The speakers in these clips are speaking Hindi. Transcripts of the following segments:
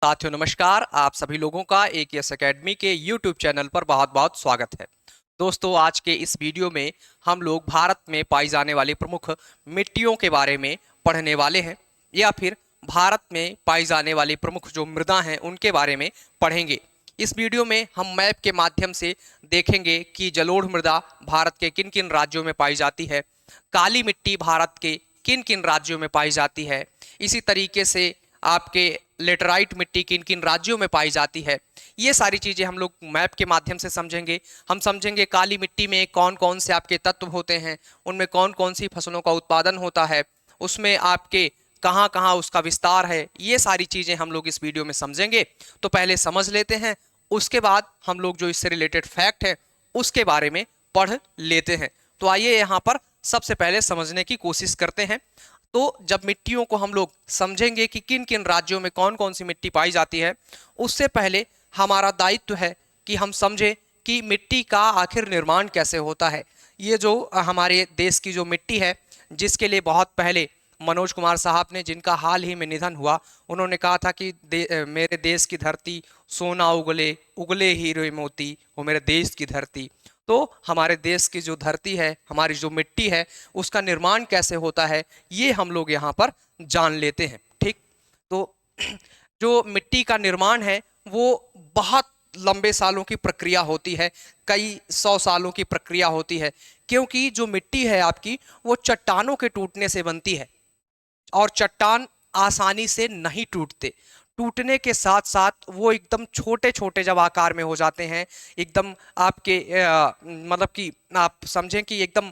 साथियों नमस्कार। आप सभी लोगों का AKS एकेडमी के YouTube चैनल पर बहुत बहुत स्वागत है। दोस्तों, आज के इस वीडियो में हम लोग भारत में पाई जाने वाली प्रमुख मिट्टियों के बारे में पढ़ने वाले हैं, या फिर भारत में पाई जाने वाली प्रमुख जो मृदा हैं उनके बारे में पढ़ेंगे। इस वीडियो में हम मैप के माध्यम से देखेंगे कि जलोढ़ मृदा भारत के किन किन राज्यों में पाई जाती है, काली मिट्टी भारत के किन किन राज्यों में पाई जाती है, इसी तरीके से आपके लेटराइट मिट्टी किन किन राज्यों में पाई जाती है। ये सारी चीज़ें हम लोग मैप के माध्यम से समझेंगे। हम समझेंगे काली मिट्टी में कौन कौन से आपके तत्व होते हैं, उनमें कौन कौन सी फसलों का उत्पादन होता है, उसमें आपके कहाँ कहाँ उसका विस्तार है। ये सारी चीज़ें हम लोग इस वीडियो में समझेंगे। तो पहले समझ लेते हैं, उसके बाद हम लोग जो इससे रिलेटेड फैक्ट है उसके बारे में पढ़ लेते हैं। तो आइए यहाँ पर सबसे पहले समझने की कोशिश करते हैं। तो जब मिट्टियों को हम लोग समझेंगे कि किन किन राज्यों में कौन कौन सी मिट्टी पाई जाती है, उससे पहले हमारा दायित्व है कि हम समझें कि मिट्टी का आखिर निर्माण कैसे होता है। ये जो हमारे देश की जो मिट्टी है, जिसके लिए बहुत पहले मनोज कुमार साहब ने, जिनका हाल ही में निधन हुआ, उन्होंने कहा था कि मेरे देश की धरती सोना उगले उगले हीरे मोती, वो मेरे देश की धरती। तो हमारे देश की जो धरती है, हमारी जो मिट्टी है, उसका निर्माण कैसे होता है ये हम लोग यहाँ पर जान लेते हैं। ठीक, तो जो मिट्टी का निर्माण है वो बहुत लंबे सालों की प्रक्रिया होती है, कई 100 सालों की प्रक्रिया होती है, क्योंकि जो मिट्टी है आपकी वो चट्टानों के टूटने से बनती है, और चट्टान आसानी से नहीं टूटते। टूटने के साथ साथ वो एकदम छोटे छोटे जब आकार में हो जाते हैं, एकदम आपके मतलब कि आप समझें कि एकदम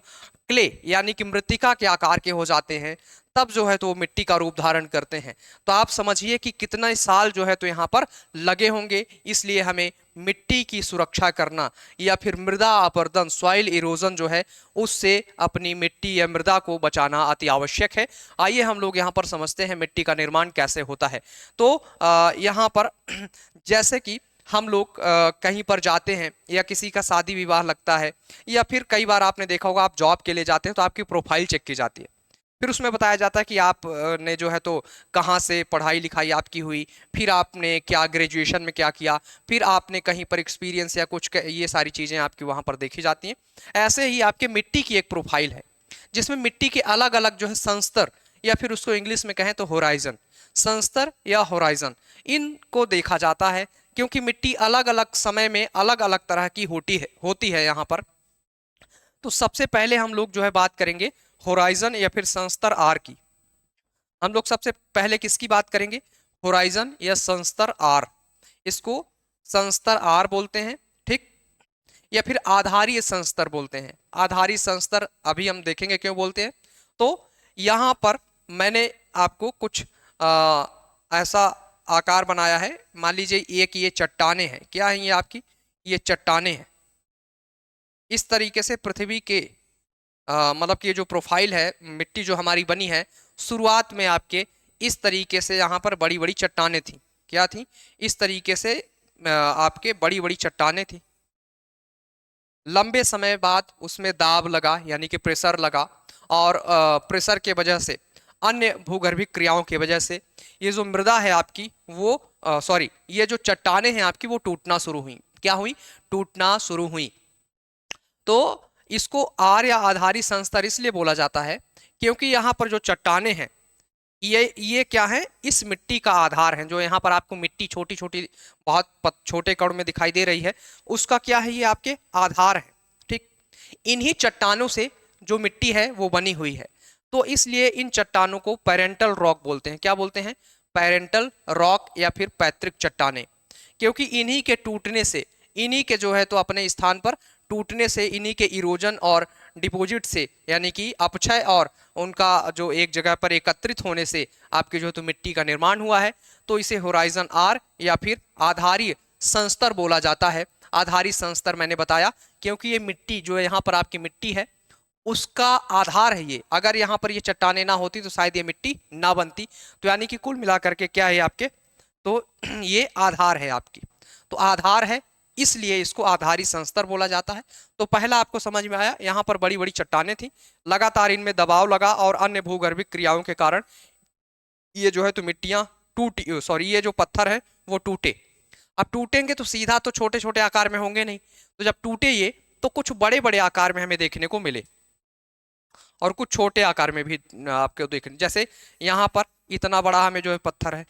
क्ले यानी कि मृत्तिका के आकार के हो जाते हैं, तब जो है तो वो मिट्टी का रूप धारण करते हैं। तो आप समझिए कि कितना साल जो है तो यहाँ पर लगे होंगे। इसलिए हमें मिट्टी की सुरक्षा करना, या फिर मृदा अपरदन, सॉइल इरोजन जो है, उससे अपनी मिट्टी या मृदा को बचाना अति आवश्यक है। आइए हम लोग यहाँ पर समझते हैं मिट्टी का निर्माण कैसे होता है। तो यहाँ पर जैसे कि हम लोग कहीं पर जाते हैं या किसी का शादी विवाह लगता है, या फिर कई बार आपने देखा होगा आप जॉब के लिए जाते हैं तो आपकी प्रोफाइल चेक की जाती है। फिर उसमें बताया जाता है कि आप ने जो है तो कहाँ से पढ़ाई लिखाई आपकी हुई, फिर आपने क्या ग्रेजुएशन में क्या किया, फिर आपने कहीं पर एक्सपीरियंस या कुछ ये सारी चीज़ें आपकी वहाँ पर देखी जाती हैं। ऐसे ही आपके मिट्टी की एक प्रोफाइल है, जिसमें मिट्टी के अलग अलग जो है संस्तर, या फिर उसको इंग्लिश में कहें तो होराइजन, संस्तर या होराइजन, इनको देखा जाता है। क्योंकि मिट्टी अलग अलग समय में अलग अलग तरह की होती है यहाँ पर। तो सबसे पहले हम लोग जो है बात करेंगे होराइजन या फिर संस्तर आर की। हम लोग सबसे पहले किसकी बात करेंगे? होराइजन या संस्तर आर। इसको संस्तर आर बोलते हैं, ठीक, या फिर आधारीय संस्तर बोलते हैं। आधारीय संस्तर अभी हम देखेंगे क्यों बोलते हैं। तो यहाँ पर मैंने आपको कुछ ऐसा आकार बनाया है। मान लीजिए एक ये चट्टाने हैं। क्या है ये आपकी? ये चट्टाने हैं। इस तरीके से पृथ्वी के मतलब कि ये जो प्रोफाइल है, मिट्टी जो हमारी बनी है, शुरुआत में आपके इस तरीके से यहाँ पर बड़ी बड़ी चट्टानें थी। क्या थी? इस तरीके से आपके बड़ी बड़ी चट्टानें थी। लंबे समय बाद उसमें दाब लगा, यानी कि प्रेशर लगा, और प्रेशर के वजह से, अन्य भूगर्भिक क्रियाओं की वजह से ये जो मृदा है आपकी वो सॉरी, ये जो चट्टानें हैं आपकी वो टूटना शुरू हुई। क्या हुई? टूटना शुरू हुई। तो इसको आर या आधारी संस्तर इसलिए बोला जाता है क्योंकि यहाँ पर जो चट्टानें हैं, ये क्या है? इस मिट्टी का आधार है। जो यहाँ पर आपको मिट्टी छोटी छोटी, बहुत छोटे कण में दिखाई दे रही है, उसका क्या है? ये आपके आधार है। ठीक, इन्हीं चट्टानों से जो मिट्टी है वो बनी हुई है। तो इसलिए इन चट्टानों को पैरेंटल रॉक बोलते हैं। क्या बोलते हैं? पैरेंटल रॉक या फिर पैतृक चट्टानें। क्योंकि इन्हीं के टूटने से, इन्हीं के जो है तो अपने स्थान पर टूटने से, इन्हीं के इरोजन और डिपॉजिट से, यानी कि अपक्षय और उनका जो एक जगह पर एकत्रित होने से आपके जो है तो मिट्टी का निर्माण हुआ है। तो इसे होराइजन आर या फिर आधारीय संस्तर बोला जाता है। आधारी संस्तर मैंने बताया क्योंकि ये मिट्टी जो है यहाँ पर आपकी मिट्टी है, उसका आधार है ये। अगर यहाँ पर ये चट्टानें ना होती तो शायद ये मिट्टी ना बनती। तो यानी कि कुल मिलाकर के क्या है आपके? तो ये आधार है आपकी। तो आधार है, इसलिए इसको आधारी संस्तर बोला जाता है। तो पहला आपको समझ में आया, यहाँ पर बड़ी बड़ी चट्टानें थी, लगातार इनमें दबाव लगा और अन्य भूगर्भिक क्रियाओं के कारण ये जो है तो मिट्टियां ये जो पत्थर है वो टूटे। अब टूटेंगे तो सीधा तो छोटे छोटे आकार में होंगे नहीं, तो जब टूटे ये तो कुछ बड़े बड़े आकार में हमें देखने को मिले और कुछ छोटे आकार में भी आपको देखने, जैसे यहाँ पर इतना बड़ा हमें जो है पत्थर है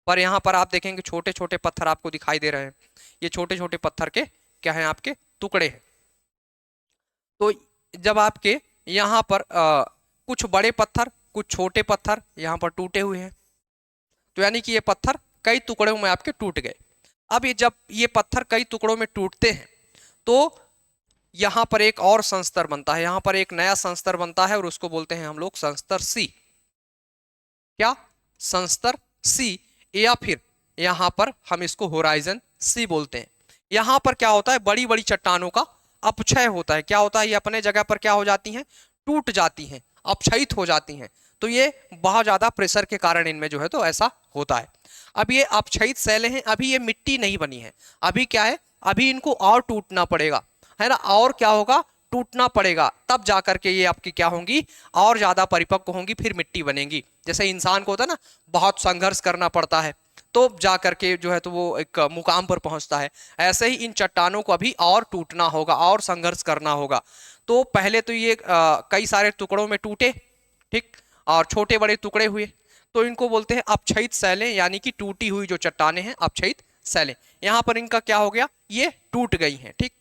पर यहाँ पर आप देखेंगे छोटे छोटे पत्थर आपको दिखाई दे रहे हैं। ये छोटे छोटे पत्थर के क्या है, आपके टुकड़े हैं। तो जब आपके यहाँ पर कुछ बड़े पत्थर कुछ छोटे पत्थर यहाँ पर टूटे हुए हैं, तो यानी कि ये पत्थर कई टुकड़ों में आपके टूट गए। अब ये जब ये पत्थर कई टुकड़ों में टूटते हैं तो यहाँ पर एक और संस्तर बनता है, यहाँ पर एक नया संस्तर बनता है और उसको बोलते हैं हम लोग संस्तर सी। क्या? संस्तर सी, या फिर यहाँ पर हम इसको होराइजन सी बोलते हैं। यहाँ पर क्या होता है, बड़ी बड़ी चट्टानों का अपक्षय होता है। क्या होता है, ये अपने जगह पर क्या हो जाती हैं, टूट जाती हैं, अपक्षयित हो जाती हैं। तो ये बहुत ज्यादा प्रेशर के कारण इनमें जो है तो ऐसा होता है। अब ये अपक्षयित शैलें हैं, अभी ये मिट्टी नहीं बनी है, अभी क्या है, अभी इनको और टूटना पड़ेगा, है ना, और क्या होगा, टूटना पड़ेगा, तब जाकर के ये आपकी क्या होंगी, और ज्यादा परिपक्व होंगी, फिर मिट्टी बनेंगी। जैसे इंसान को होता है ना, बहुत संघर्ष करना पड़ता है तो जा करके जो है तो वो एक मुकाम पर पहुंचता है, ऐसे ही इन चट्टानों को अभी और टूटना होगा और संघर्ष करना होगा। तो पहले तो ये कई सारे टुकड़ों में टूटे, ठीक, और छोटे बड़े टुकड़े हुए, तो इनको बोलते हैं अपक्षयित शैलें, यानी कि टूटी हुई जो चट्टानें हैं अपक्षयित शैलें। यहाँ पर इनका क्या हो गया, ये टूट गई हैं, ठीक।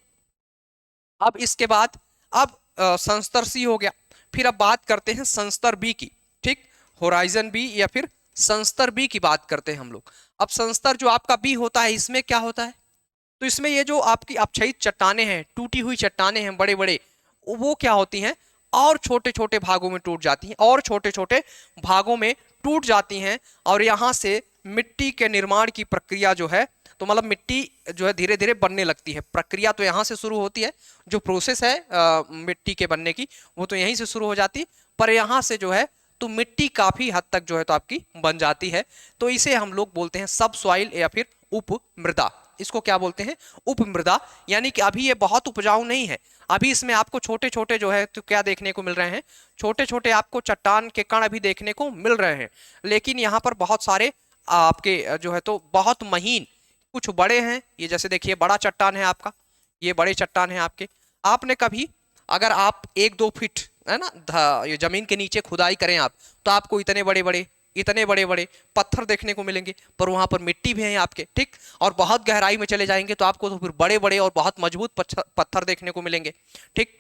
अब इसके बाद अब संस्तर सी हो गया, फिर अब बात करते हैं संस्तर बी की, ठीक, होराइजन बी या फिर संस्तर बी की बात करते हैं हम लोग। अब संस्तर जो आपका बी होता है, इसमें क्या होता है, तो इसमें ये जो आपकी अपक्षयित चट्टानें हैं, टूटी हुई चट्टानें हैं बड़े बड़े, वो क्या होती हैं, और छोटे छोटे भागों में टूट जाती हैं, और छोटे छोटे भागों में टूट जाती हैं, और यहाँ से मिट्टी के निर्माण की प्रक्रिया जो है, तो मतलब मिट्टी जो है धीरे धीरे बनने लगती है। प्रक्रिया तो यहाँ से शुरू होती है, जो प्रोसेस है मिट्टी के बनने की, वो तो यहीं से शुरू हो जाती है, पर यहाँ से जो है तो मिट्टी काफी हद तक जो है तो आपकी बन जाती है। तो इसे हम लोग बोलते हैं सब सॉइल या फिर उप मृदा। इसको क्या बोलते हैं, उप मृदा। यानी कि अभी ये बहुत उपजाऊ नहीं है, अभी इसमें आपको छोटे छोटे जो है तो क्या देखने को मिल रहे हैं, छोटे छोटे आपको चट्टान के कण अभी देखने को मिल रहे हैं, लेकिन यहाँ पर बहुत सारे आपके जो है तो बहुत महीन, कुछ बड़े हैं, ये जैसे देखिए बड़ा चट्टान है आपका, ये बड़े चट्टान है आपके। आपने कभी अगर आप 1-2 फीट है ना ये जमीन के नीचे खुदाई करें आप, तो आपको इतने बड़े बड़े पत्थर देखने को मिलेंगे, पर वहां पर मिट्टी भी है आपके, ठीक। और बहुत गहराई में चले जाएंगे तो आपको तो फिर बड़े बड़े और बहुत मजबूत पत्थर देखने को मिलेंगे, ठीक।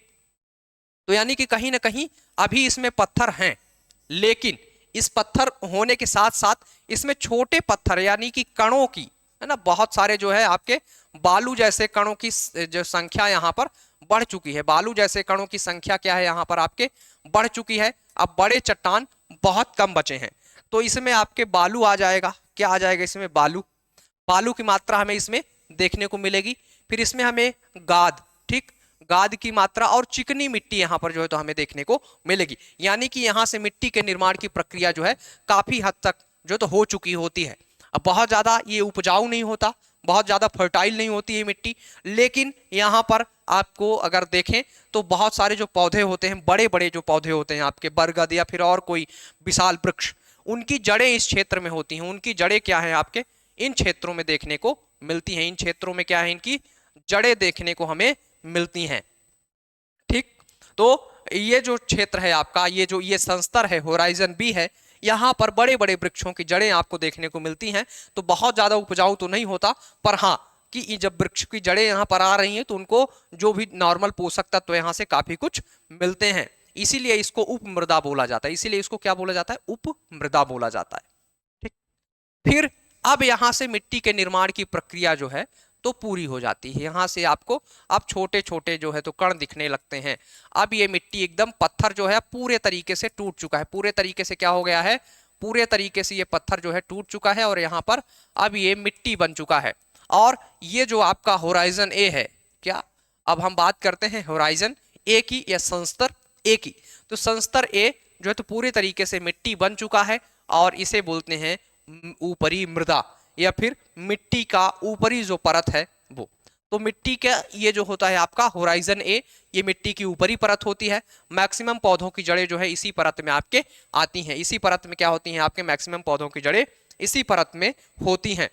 तो यानी कि कहीं ना कहीं अभी इसमें पत्थर हैं, लेकिन इस पत्थर होने के साथ साथ इसमें छोटे पत्थर यानी कि कणों की, है ना, बहुत सारे जो है आपके बालू जैसे कणों की जो संख्या यहाँ पर बढ़ चुकी है। बालू जैसे कणों की संख्या क्या है, यहाँ पर आपके बढ़ चुकी है। अब बड़े चट्टान बहुत कम बचे हैं, तो इसमें आपके बालू आ जाएगा। क्या आ जाएगा इसमें, बालू, बालू की मात्रा हमें इसमें देखने को मिलेगी। फिर इसमें हमें गाद, ठीक, गाद की मात्रा और चिकनी मिट्टी यहाँ पर जो है तो हमें देखने को मिलेगी। यानी कि यहाँ से मिट्टी के निर्माण की प्रक्रिया जो है काफी हद तक जो तो हो चुकी होती है। अब बहुत ज्यादा ये उपजाऊ नहीं होता, बहुत ज्यादा फर्टाइल नहीं होती है मिट्टी, लेकिन यहाँ पर आपको अगर देखें तो बहुत सारे जो पौधे होते हैं, बड़े बड़े जो पौधे होते हैं आपके, बरगद या फिर और कोई विशाल वृक्ष, उनकी जड़ें इस क्षेत्र में होती हैं। उनकी जड़ें क्या है आपके इन क्षेत्रों में देखने को मिलती हैं। इन क्षेत्रों में क्या है, इनकी जड़ें देखने को हमें मिलती हैं, ठीक। तो ये जो क्षेत्र है आपका, ये संस्तर है, होराइजन बी है, यहाँ पर बड़े बड़े वृक्षों की जड़ें आपको देखने को मिलती हैं। तो बहुत ज्यादा उपजाऊ तो नहीं होता, पर हाँ कि जब वृक्ष की जड़ें यहाँ पर आ रही हैं तो उनको जो भी नॉर्मल पोषक तत्व यहाँ से काफी कुछ मिलते हैं, इसीलिए इसको उप मृदा बोला जाता है। इसीलिए इसको क्या बोला जाता है, उप मृदा बोला जाता है, ठीक। फिर अब यहाँ से मिट्टी के निर्माण की प्रक्रिया जो है तो पूरी हो जाती है। यहाँ से आपको अब छोटे छोटे जो है तो कण दिखने लगते हैं। अब ये मिट्टी एकदम, पत्थर जो है पूरे तरीके से टूट चुका है, पूरे तरीके से क्या हो गया है, पूरे तरीके से ये पत्थर जो है टूट चुका है, और यहाँ पर अब ये मिट्टी बन चुका है। और ये जो आपका होराइजन ए है, क्या अब हम बात करते हैं होराइजन ए की या संस्तर ए की। तो संस्तर ए जो है तो पूरे तरीके से मिट्टी बन चुका है, और इसे बोलते हैं ऊपरी मृदा या फिर मिट्टी का ऊपरी जो परत है वो। तो मिट्टी का ये जो होता है आपका होराइजन ए, ये मिट्टी की ऊपरी परत होती है। मैक्सिमम पौधों की जड़ें जो है इसी परत में आपके आती हैं। इसी परत में क्या होती हैं आपके मैक्सिमम पौधों की जड़ें इसी परत में होती हैं।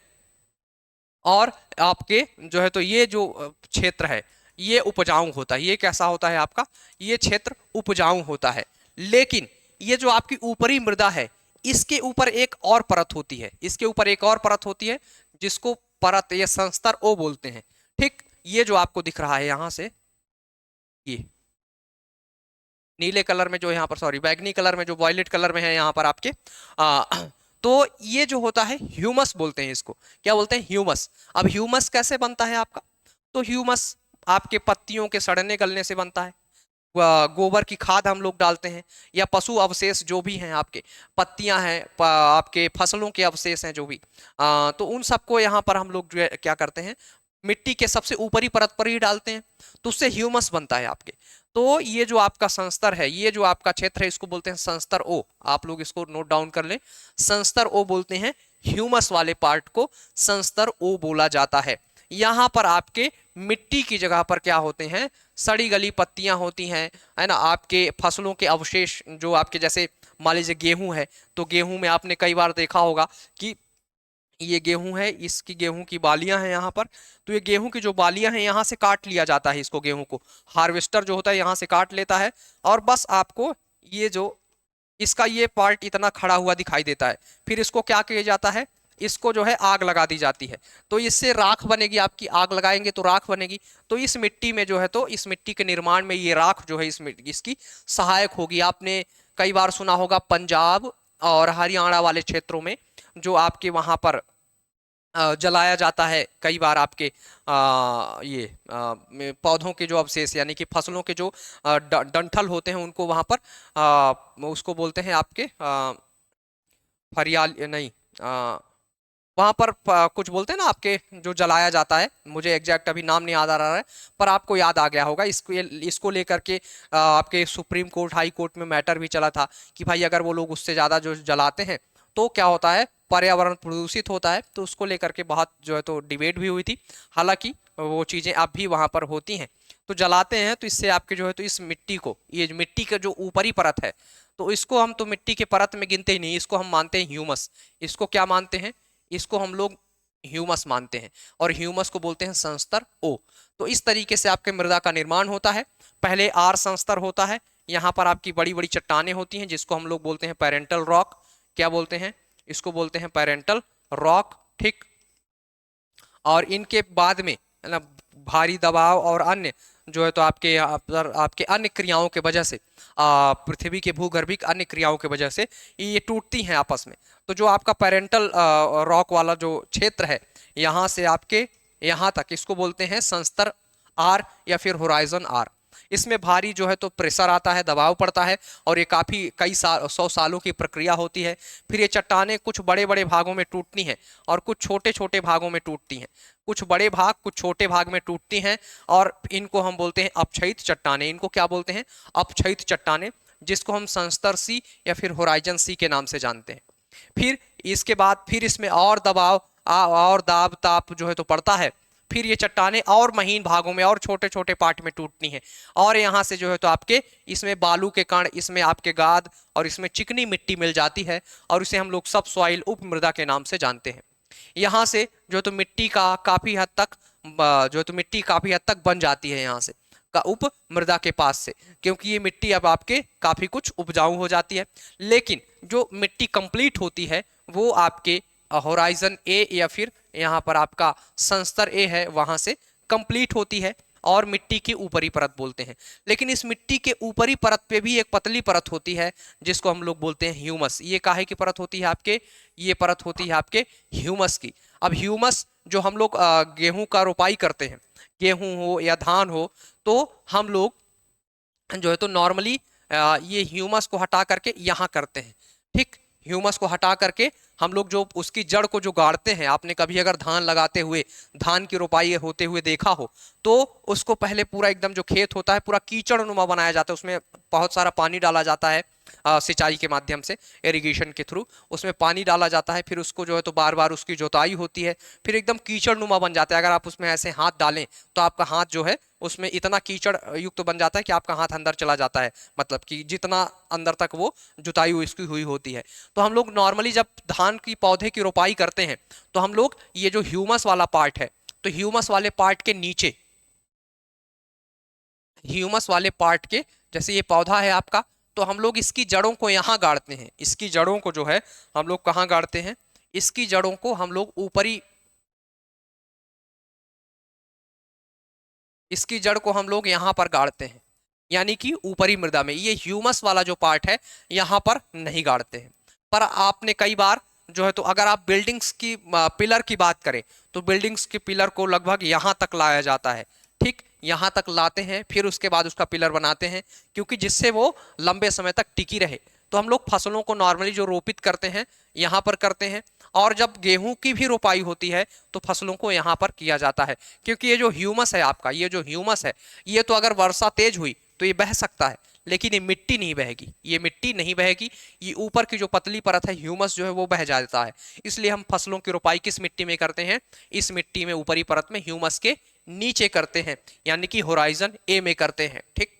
और आपके जो है तो ये जो क्षेत्र है ये उपजाऊ होता है। ये कैसा होता है आपका, ये क्षेत्र उपजाऊ होता है। लेकिन ये जो आपकी ऊपरी मृदा है इसके ऊपर एक और परत होती है, इसके ऊपर एक और परत होती है जिसको परत ये संस्तर ओ बोलते हैं। ठीक, ये जो आपको दिख रहा है यहां से, ये नीले कलर में जो यहाँ पर, सॉरी बैगनी कलर में, जो वॉयलेट कलर में है यहाँ पर आपके तो ये जो होता है ह्यूमस बोलते हैं इसको। क्या बोलते हैं, ह्यूमस। अब ह्यूमस कैसे बनता है आपका, तो ह्यूमस आपके पत्तियों के सड़ने गलने से बनता है। गोबर की खाद हम लोग डालते हैं, या पशु अवशेष जो भी हैं आपके, पत्तियां हैं, आपके फसलों के अवशेष हैं जो भी, तो उन सबको यहाँ पर हम लोग जो है क्या करते हैं, मिट्टी के सबसे ऊपरी परत पर ही डालते हैं, तो उससे ह्यूमस बनता है आपके। तो ये जो आपका संस्तर है, ये जो आपका क्षेत्र है, इसको बोलते हैं संस्तर ओ। आप लोग इसको नोट डाउन कर लें, संस्तर ओ बोलते हैं। ह्यूमस वाले पार्ट को संस्तर ओ बोला जाता है। यहाँ पर आपके मिट्टी की जगह पर क्या होते हैं, सड़ी गली पत्तियां होती हैं, है ना, आपके फसलों के अवशेष जो आपके, जैसे मान लीजिए गेहूं है, तो गेहूं में आपने कई बार देखा होगा कि ये गेहूं है, इसकी गेहूं की बालियां हैं यहाँ पर, तो ये गेहूं की जो बालियां हैं यहाँ से काट लिया जाता है, इसको गेहूं को हार्वेस्टर जो होता है यहाँ से काट लेता है, और बस आपको ये जो इसका ये पार्ट इतना खड़ा हुआ दिखाई देता है। फिर इसको क्या किया जाता है, इसको जो है आग लगा दी जाती है, तो इससे राख बनेगी आपकी। आग लगाएंगे तो राख बनेगी, तो इस मिट्टी में जो है, तो इस मिट्टी के निर्माण में ये राख जो है इसकी सहायक होगी। आपने कई बार सुना होगा पंजाब और हरियाणा वाले क्षेत्रों में जो आपके वहां पर जलाया जाता है कई बार आपके ये पौधों के जो अवशेष, यानी कि फसलों के जो डंठल होते हैं उनको वहां पर उसको बोलते हैं आपके फरियाल नहीं, वहां पर कुछ बोलते हैं ना आपके, जो जलाया जाता है, मुझे एग्जैक्ट अभी नाम नहीं याद आ रहा है, पर आपको याद आ गया होगा। इसको लेकर के आपके सुप्रीम कोर्ट, हाई कोर्ट में मैटर भी चला था कि भाई अगर वो लोग उससे ज़्यादा जो जलाते हैं तो क्या होता है, पर्यावरण प्रदूषित होता है। तो उसको लेकर के बहुत जो है तो डिबेट भी हुई थी। हालांकि वो चीज़ें अब भी वहाँ पर होती हैं। तो जलाते हैं तो इससे आपके जो है तो इस मिट्टी को, ये मिट्टी का जो ऊपरी परत है, तो इसको हम तो मिट्टी के परत में गिनते ही नहीं, इसको हम मानते हैं ह्यूमस। इसको क्या मानते हैं, इसको हम लोग ह्यूमस मानते हैं, और ह्यूमस को बोलते हैं संस्तर ओ। तो इस तरीके से आपके मृदा का निर्माण होता है। पहले आर संस्तर होता है, यहाँ पर आपकी बड़ी बड़ी चट्टानें होती हैं जिसको हम लोग बोलते हैं पेरेंटल रॉक। क्या बोलते हैं, इसको बोलते हैं पेरेंटल रॉक। ठीक, और इनके बाद में है ना, भारी दबाव और अन्य जो है तो आपके अन्य क्रियाओं के वजह से, पृथ्वी के भूगर्भिक अन्य क्रियाओं के वजह से ये टूटती हैं आपस में। तो जो आपका पेरेंटल रॉक वाला जो क्षेत्र है, यहाँ से आपके यहाँ तक, इसको बोलते हैं संस्तर आर या फिर होराइजन आर। इसमें भारी जो है तो प्रेशर आता है, दबाव पड़ता है, और ये काफ़ी कई 100 सालों की प्रक्रिया होती है। फिर ये चट्टानें कुछ बड़े बड़े भागों में टूटती हैं और कुछ छोटे छोटे भागों में टूटती हैं। कुछ बड़े भाग, कुछ छोटे भाग में टूटती हैं, और इनको हम बोलते हैं अपक्षयित चट्टानें। इनको क्या बोलते हैं, अपक्षयित चट्टानें, जिसको हम संस्तर सी या फिर होराइजन सी के नाम से जानते हैं। फिर इसके बाद फिर इसमें और दबाव और दाब ताप जो है तो पड़ता है। फिर ये चट्टानें और महीन भागों में और छोटे छोटे पार्ट में टूटनी है, और यहाँ से जो है तो आपके इसमें बालू के कण, इसमें आपके गाद, और इसमें चिकनी मिट्टी मिल जाती है, और इसे हम लोग सब सॉइल, उप मृदा के नाम से जानते हैं। यहाँ से जो है तो मिट्टी का काफी हद तक जो है तो मिट्टी काफी हद तक बन जाती है यहाँ से का उप मृदा के पास से, क्योंकि ये मिट्टी अब आपके काफी कुछ उपजाऊ हो जाती है। लेकिन जो मिट्टी कंप्लीट होती है वो आपके होराइजन ए या फिर यहाँ पर आपका संस्तर ए है, वहां से कंप्लीट होती है, और मिट्टी की ऊपरी परत बोलते हैं। लेकिन इस मिट्टी के ऊपरी परत पे भी एक पतली परत होती है जिसको हम लोग बोलते हैं ह्यूमस। ये काहे की परत होती है आपके, ये परत होती है आपके ह्यूमस की। अब ह्यूमस जो हम लोग गेहूं का रोपाई करते हैं, गेहूं हो या धान हो, तो हम लोग जो है तो नॉर्मली ये ह्यूमस को हटा करके यहाँ करते हैं। ठीक, ह्यूमस को हटा करके हम लोग जो उसकी जड़ को जो गाड़ते हैं, आपने कभी अगर धान लगाते हुए, धान की रोपाई होते हुए देखा हो, तो उसको पहले पूरा एकदम जो खेत होता है पूरा कीचड़ नुमा बनाया जाता है, उसमें बहुत सारा पानी डाला जाता है, सिंचाई के माध्यम से, इरिगेशन के थ्रू उसमें पानी डाला जाता है, फिर उसको जो है तो बार बार उसकी जुताई होती है, फिर एकदम कीचड़ नुमा बन जाता है। अगर आप उसमें ऐसे हाथ डालें तो आपका हाथ जो है उसमें इतना कीचड़ युक्त बन जाता है कि आपका हाथ अंदर चला जाता है, मतलब कि जितना अंदर तक वो जुताई उसकी हुई होती है। तो हम लोग नॉर्मली जब धान की पौधे की रोपाई करते हैं तो हम लोग ये जो ह्यूमस वाला पार्ट है, तो ह्यूमस वाले पार्ट के नीचे, ह्यूमस वाले पार्ट के, जैसे ये पौधा है आपका, तो हम लोग इसकी जड़ों को यहाँ गाड़ते हैं। इसकी जड़ों को जो है हम लोग कहाँ गाड़ते हैं, इसकी जड़ों को हम लोग ऊपरी, इसकी जड़ को हम लोग यहाँ पर गाड़ते हैं, यानी कि ऊपरी मृदा में। ये ह्यूमस वाला जो पार्ट है यहाँ पर नहीं गाड़ते हैं। पर आपने कई बार जो है तो अगर आप बिल्डिंग्स की पिलर की बात करें तो बिल्डिंग्स के पिलर को लगभग यहाँ तक लाया जाता है, ठीक यहाँ तक लाते हैं, फिर उसके बाद उसका पिलर बनाते हैं, क्योंकि जिससे वो लंबे समय तक टिकी रहे। तो हम लोग फसलों को नॉर्मली जो रोपित करते हैं यहाँ पर करते हैं, और जब गेहूं की भी रोपाई होती है तो फसलों को यहाँ पर किया जाता है, क्योंकि ये जो ह्यूमस है आपका, ये जो ह्यूमस है, ये तो अगर वर्षा तेज हुई तो ये बह सकता है, लेकिन ये मिट्टी नहीं बहेगी, ये मिट्टी नहीं बहेगी, ये ऊपर की जो पतली परत है ह्यूमस जो है वो बह जाता है। इसलिए हम फसलों की रोपाई किस मिट्टी में करते हैं, इस मिट्टी में ऊपरी परत में ह्यूमस के नीचे करते हैं, यानी कि होराइजन ए में करते हैं, ठीक।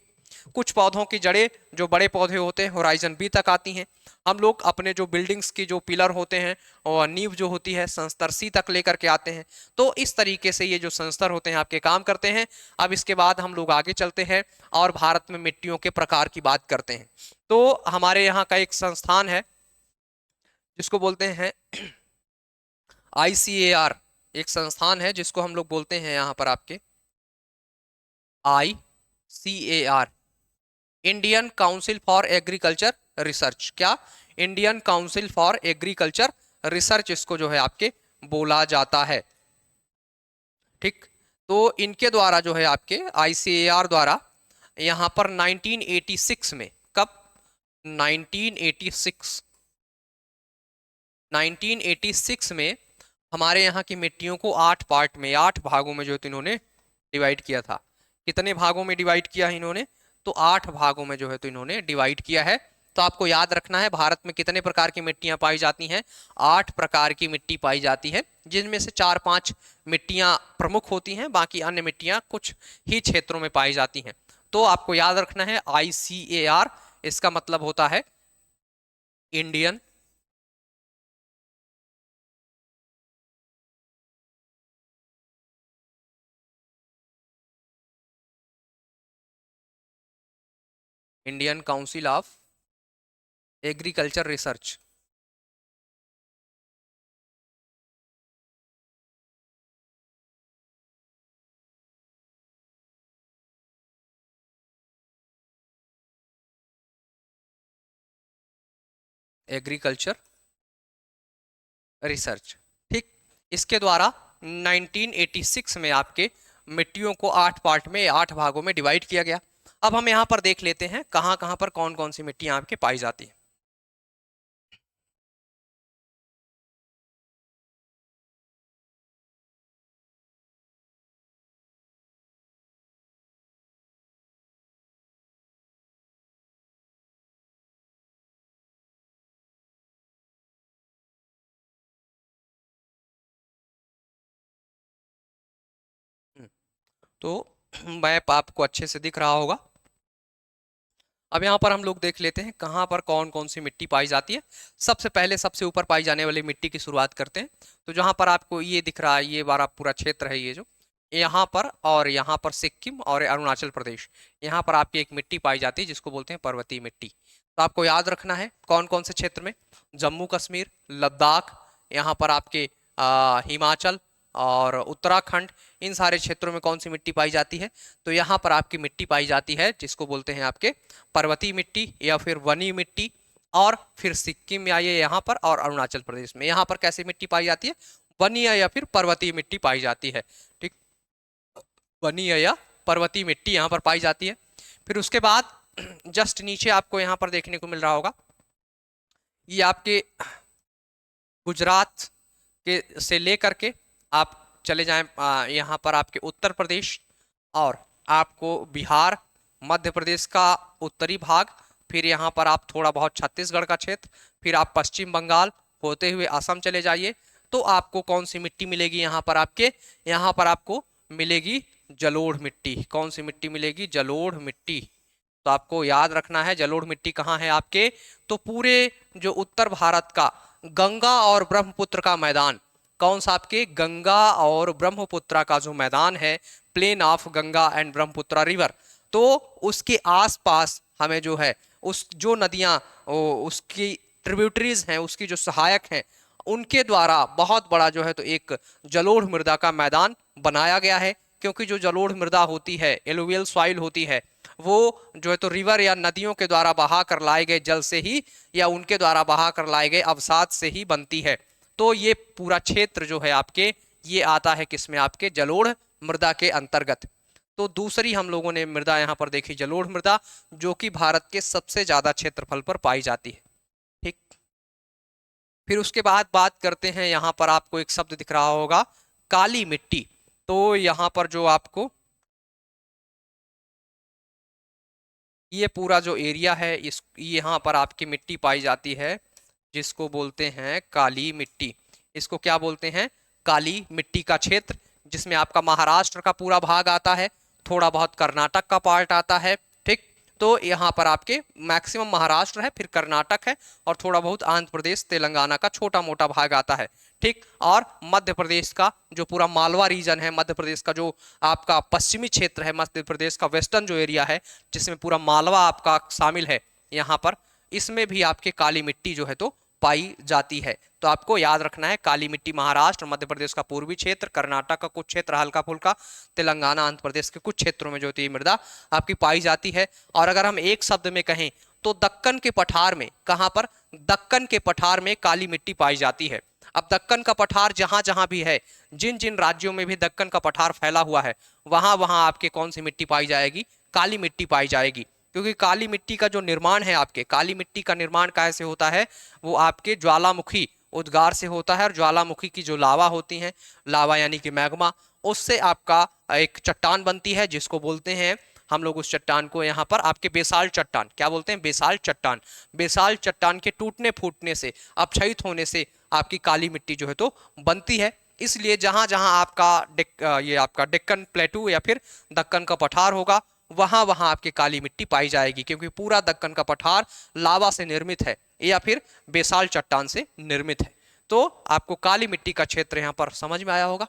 कुछ पौधों की जड़ें जो बड़े पौधे होते हैं होराइजन बी तक आती हैं। हम लोग अपने जो बिल्डिंग्स की जो पिलर होते हैं और नींव जो होती है संस्तर सी तक लेकर के आते हैं। तो इस तरीके से ये जो संस्तर होते हैं आपके काम करते हैं। अब इसके बाद हम लोग आगे चलते हैं और भारत में मिट्टियों के प्रकार की बात करते हैं। तो हमारे यहाँ का एक संस्थान है जिसको बोलते हैं ICAR, एक संस्थान है जिसको हम लोग बोलते हैं यहाँ पर आपके ICAR, Indian council for agriculture research. क्या? Indian council for agriculture research इसको जो है आपके बोला जाता है, ठीक। तो इनके द्वारा जो है आपके ICAR द्वारा यहाँ पर 1986 में, कब? 1986 में हमारे यहाँ की मिट्टियों को 8 पार्ट में, 8 भागों में जो इन्होंने डिवाइड किया था। कितने भागों में डिवाइड किया है इन्होंने? तो 8 भागों में जो है तो इन्होंने डिवाइड किया है। तो आपको याद रखना है भारत में कितने प्रकार की मिट्टियां पाई जाती हैं? 8 प्रकार की मिट्टी पाई जाती है, जिनमें से 4-5 मिट्टियां प्रमुख होती हैं, बाकी अन्य मिट्टियां कुछ ही क्षेत्रों में पाई जाती हैं। तो आपको याद रखना है ICAR, इसका मतलब होता है Indian Indian council of agriculture research. Agriculture research, ठीक। इसके द्वारा 1986 में आपके मिट्टियों को 8 पार्ट में, 8 भागों में डिवाइड किया गया। अब हम यहाँ पर देख लेते हैं कहाँ कहाँ पर कौन कौन सी मिट्टियाँ आपके पाई जाती हैं। तो मैप आपको अच्छे से दिख रहा होगा। अब यहाँ पर हम लोग देख लेते हैं कहाँ पर कौन कौन सी मिट्टी पाई जाती है। सबसे पहले सबसे ऊपर पाई जाने वाली मिट्टी की शुरुआत करते हैं। तो जहाँ पर आपको ये दिख रहा है, ये वाला पूरा क्षेत्र है, ये जो यहाँ पर और यहाँ पर सिक्किम और अरुणाचल प्रदेश, यहाँ पर आपकी एक मिट्टी पाई जाती है जिसको बोलते हैं पर्वतीय मिट्टी। तो आपको याद रखना है कौन कौन से क्षेत्र में, जम्मू कश्मीर, लद्दाख, यहाँ पर आपके हिमाचल और उत्तराखंड, इन सारे क्षेत्रों में कौन सी मिट्टी पाई जाती है? तो यहाँ पर आपकी मिट्टी पाई जाती है जिसको बोलते हैं आपके पर्वतीय मिट्टी या फिर वनी मिट्टी। और फिर सिक्किम में आइए यहाँ पर, और अरुणाचल प्रदेश में यहाँ पर कैसी मिट्टी पाई जाती है? वनीय या फिर पर्वतीय मिट्टी पाई जाती है, ठीक। वनीय या पर्वतीय मिट्टी यहाँ पर पाई जाती है। फिर उसके बाद जस्ट नीचे आपको यहाँ पर देखने को मिल रहा होगा, ये आपके गुजरात के से लेकर के आप चले जाएं यहाँ पर आपके उत्तर प्रदेश, और आपको बिहार, मध्य प्रदेश का उत्तरी भाग, फिर यहाँ पर आप थोड़ा बहुत छत्तीसगढ़ का क्षेत्र, फिर आप पश्चिम बंगाल होते हुए असम चले जाइए, तो आपको कौन सी मिट्टी मिलेगी यहाँ पर आपके, यहाँ पर आपको मिलेगी जलोढ़ मिट्टी। कौन सी मिट्टी मिलेगी? जलोढ़ मिट्टी। तो आपको याद रखना है जलोढ़ मिट्टी कहाँ है आपके, तो पूरे जो उत्तर भारत का गंगा और ब्रह्मपुत्र का मैदान, कौन सा आपके, गंगा और ब्रह्मपुत्र का जो मैदान है, plain of Ganga and Brahmaputra river, तो उसके आसपास हमें जो है उस जो नदियां उसकी ट्रिब्यूटरीज हैं, उसकी जो सहायक हैं, उनके द्वारा बहुत बड़ा जो है तो एक जलोढ़ मृदा का मैदान बनाया गया है। क्योंकि जो जलोढ़ मृदा होती है, एलुवियल सॉइल होती है, वो जो है तो रिवर या नदियों के द्वारा बहा कर लाए गए जल से ही या उनके द्वारा बहा कर लाए गए अवसाद से ही बनती है। तो ये पूरा क्षेत्र जो है आपके, ये आता है किसमें, आपके जलोढ़ मृदा के अंतर्गत। तो दूसरी हम लोगों ने मृदा यहाँ पर देखी जलोढ़ मृदा, जो कि भारत के सबसे ज्यादा क्षेत्रफल पर पाई जाती है। ठीक, फिर उसके बाद बात करते हैं, यहाँ पर आपको एक शब्द दिख रहा होगा काली मिट्टी। तो यहाँ पर जो आपको ये पूरा जो एरिया है, इस यहाँ पर आपकी मिट्टी पाई जाती है, जिसको बोलते हैं काली मिट्टी। इसको क्या बोलते हैं? काली मिट्टी का क्षेत्र, जिसमें आपका महाराष्ट्र का पूरा भाग आता है, थोड़ा बहुत कर्नाटक का पार्ट आता है। ठीक, तो यहाँ पर आपके मैक्सिमम महाराष्ट्र है, फिर कर्नाटक है, और थोड़ा बहुत आंध्र प्रदेश तेलंगाना का छोटा मोटा भाग आता है। ठीक, और मध्य प्रदेश का जो पूरा मालवा रीजन है, मध्य प्रदेश का जो आपका पश्चिमी क्षेत्र है, मध्य प्रदेश का वेस्टर्न जो एरिया है, जिसमें पूरा मालवा आपका शामिल है, यहाँ पर इसमें भी आपके काली मिट्टी जो है तो पाई जाती है। तो आपको याद रखना है काली मिट्टी महाराष्ट्र, मध्य प्रदेश का पूर्वी क्षेत्र, कर्नाटक का कुछ क्षेत्र हल्का फुल्का, तेलंगाना आंध्र प्रदेश के कुछ क्षेत्रों में जो होती है मृदा आपकी पाई जाती है। और अगर हम एक शब्द में कहें तो दक्कन के पठार में, कहां पर? दक्कन के पठार में काली मिट्टी पाई जाती है। अब दक्कन का पठार जहां जहां भी है, जिन जिन राज्यों में भी दक्कन का पठार फैला हुआ है, वहां वहां आपके कौन सी मिट्टी पाई जाएगी? काली मिट्टी पाई जाएगी। क्योंकि काली मिट्टी का जो निर्माण है आपके, काली मिट्टी का निर्माण कैसे होता है? वो आपके ज्वालामुखी उद्गार से होता है, और ज्वालामुखी की जो लावा होती है, लावा यानी कि मैग्मा, उससे आपका एक चट्टान बनती है, जिसको बोलते हैं हम लोग उस चट्टान को यहाँ पर आपके बेसाल्ट चट्टान, क्या बोलते हैं? बेसाल्ट चट्टान। बेसाल्ट चट्टान के टूटने फूटने से, अपक्षयित होने से आपकी काली मिट्टी जो है तो बनती है। इसलिए जहां जहां आपका ये आपका डेक्कन प्लेटू या फिर दक्कन का पठार होगा, वहां वहां आपकी काली मिट्टी पाई जाएगी, क्योंकि पूरा दक्कन का पठार लावा से निर्मित है या फिर बेसाल्ट चट्टान से निर्मित है। तो आपको काली मिट्टी का क्षेत्र यहाँ पर समझ में आया होगा।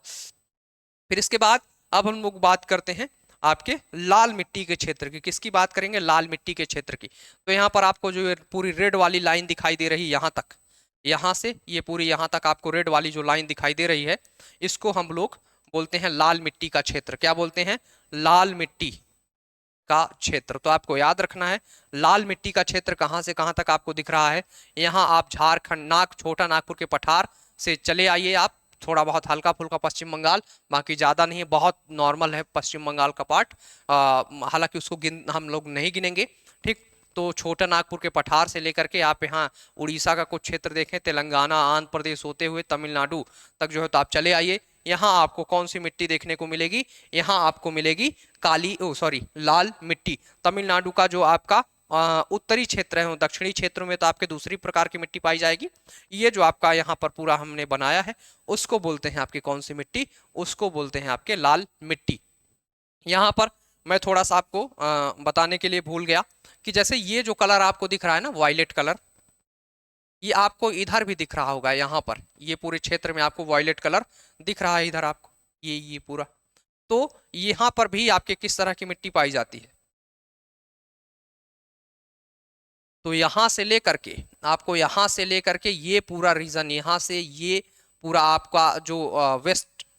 फिर इसके बाद अब हम लोग बात करते हैं आपके लाल मिट्टी के क्षेत्र की। किसकी बात करेंगे? लाल मिट्टी के क्षेत्र की। तो यहाँ पर आपको जो पूरी रेड वाली लाइन दिखाई दे रही, यहाँ तक, यहाँ से ये पूरी यहाँ तक आपको रेड वाली जो लाइन दिखाई दे रही है, इसको हम लोग बोलते हैं लाल मिट्टी का क्षेत्र। क्या बोलते हैं? लाल मिट्टी का क्षेत्र। तो आपको याद रखना है लाल मिट्टी का क्षेत्र कहां से कहां तक आपको दिख रहा है। यहां आप झारखंड छोटा नागपुर के पठार से चले आइए, आप थोड़ा बहुत हल्का फुल्का पश्चिम बंगाल, बाकी ज़्यादा नहीं है, बहुत नॉर्मल है पश्चिम बंगाल का पार्ट, हालांकि उसको हम लोग नहीं गिनेंगे। ठीक, तो छोटा नागपुर के पठार से लेकर के आप यहाँ उड़ीसा का कुछ क्षेत्र देखें, तेलंगाना आंध्र प्रदेश होते हुए तमिलनाडु तक जो है तो आप चले आइए। यहाँ आपको कौन सी मिट्टी देखने को मिलेगी? यहाँ आपको मिलेगी लाल मिट्टी। तमिलनाडु का जो आपका उत्तरी क्षेत्र है, दक्षिणी क्षेत्रों में तो आपके दूसरी प्रकार की मिट्टी पाई जाएगी। ये जो आपका यहाँ पर पूरा हमने बनाया है, उसको बोलते हैं आपकी कौन सी मिट्टी? उसको बोलते हैं आपके लाल मिट्टी। यहाँ पर मैं थोड़ा सा आपको बताने के लिए भूल गया कि जैसे ये जो कलर आपको दिख रहा है ना, वायलेट कलर, ये आपको इधर भी दिख रहा होगा। यहाँ पर ये पूरे क्षेत्र में आपको वायलेट कलर दिख रहा है, इधर आपको ये पूरा। तो यहाँ पर भी आपके किस तरह की मिट्टी पाई जाती है? तो यहाँ से लेकर के आपको, यहाँ से लेकर के ये पूरा रीजन, यहाँ से ये पूरा आपका जो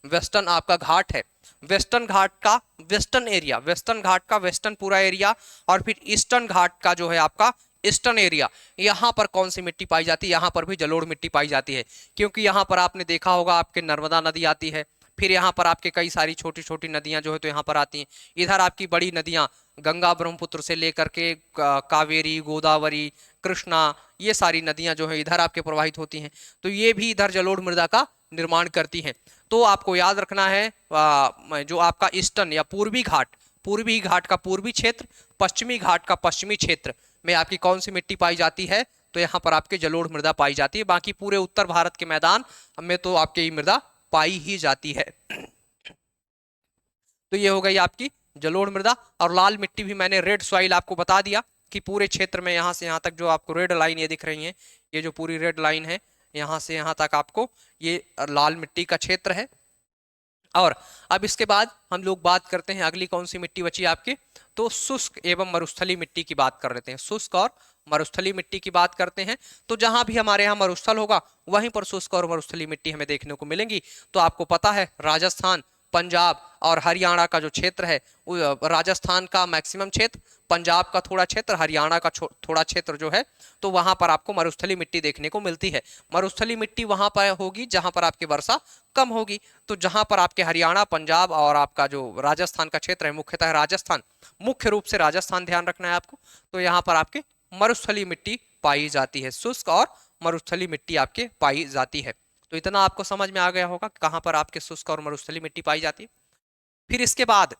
वेस्टर्न आपका घाट है, वेस्टर्न घाट का वेस्टर्न एरिया, वेस्टर्न घाट का वेस्टर्न पूरा एरिया, और फिर ईस्टर्न घाट का जो है आपका ईस्टर्न एरिया, यहाँ पर कौन सी मिट्टी पाई जाती है? यहाँ पर भी जलोढ़ मिट्टी पाई जाती है। क्योंकि यहाँ पर आपने देखा होगा आपके नर्मदा नदी आती है, फिर यहाँ पर आपके कई सारी छोटी छोटी नदियाँ जो है तो यहाँ पर आती हैं। इधर आपकी बड़ी नदियाँ गंगा ब्रह्मपुत्र से लेकर के कावेरी, गोदावरी, कृष्णा, ये सारी नदियाँ जो है इधर आपके प्रवाहित होती हैं। तो ये भी इधर जलोढ़ मृदा का निर्माण करती हैं। तो आपको याद रखना है जो आपका ईस्टर्न या पूर्वी घाट का पूर्वी क्षेत्र, पश्चिमी घाट का पश्चिमी क्षेत्र, में आपकी कौन सी मिट्टी पाई जाती है? तो यहाँ पर आपके जलोढ़ मृदा पाई जाती है। बाकी पूरे उत्तर भारत के मैदान में तो आपके ये मृदा पाई ही जाती है। तो ये हो गई आपकी जलोढ़ मृदा। और लाल मिट्टी भी मैंने रेड सॉइल आपको बता दिया कि पूरे क्षेत्र में यहाँ से यहाँ तक जो आपको रेड लाइन ये दिख रही है, ये जो पूरी रेड लाइन है यहाँ से यहाँ तक आपको ये लाल मिट्टी का क्षेत्र है। और अब इसके बाद हम लोग बात करते हैं अगली कौन सी मिट्टी बची आपके, तो शुष्क एवं मरुस्थली मिट्टी की बात कर लेते हैं। शुष्क और मरुस्थली मिट्टी की बात करते हैं। तो जहां भी हमारे यहाँ मरुस्थल होगा वहीं पर शुष्क और मरुस्थली मिट्टी हमें देखने को मिलेंगी। तो आपको पता है राजस्थान, पंजाब और हरियाणा का जो क्षेत्र है, राजस्थान का मैक्सिमम क्षेत्र, पंजाब का थोड़ा क्षेत्र, हरियाणा का थोड़ा क्षेत्र जो है, तो वहां पर आपको मरुस्थली मिट्टी देखने को मिलती है। मरुस्थली मिट्टी वहां पर होगी जहां पर आपकी वर्षा कम होगी। तो जहां पर आपके हरियाणा, पंजाब और आपका जो राजस्थान का क्षेत्र है, मुख्यतः राजस्थान, मुख्य रूप से राजस्थान ध्यान रखना है आपको, तो यहाँ पर आपके मरुस्थली मिट्टी पाई जाती है। शुष्क और मरुस्थली मिट्टी आपके पाई जाती है। तो इतना आपको समझ में आ गया होगा कि कहां पर आपके शुष्क और मरुस्थली मिट्टी पाई जाती है। फिर इसके बाद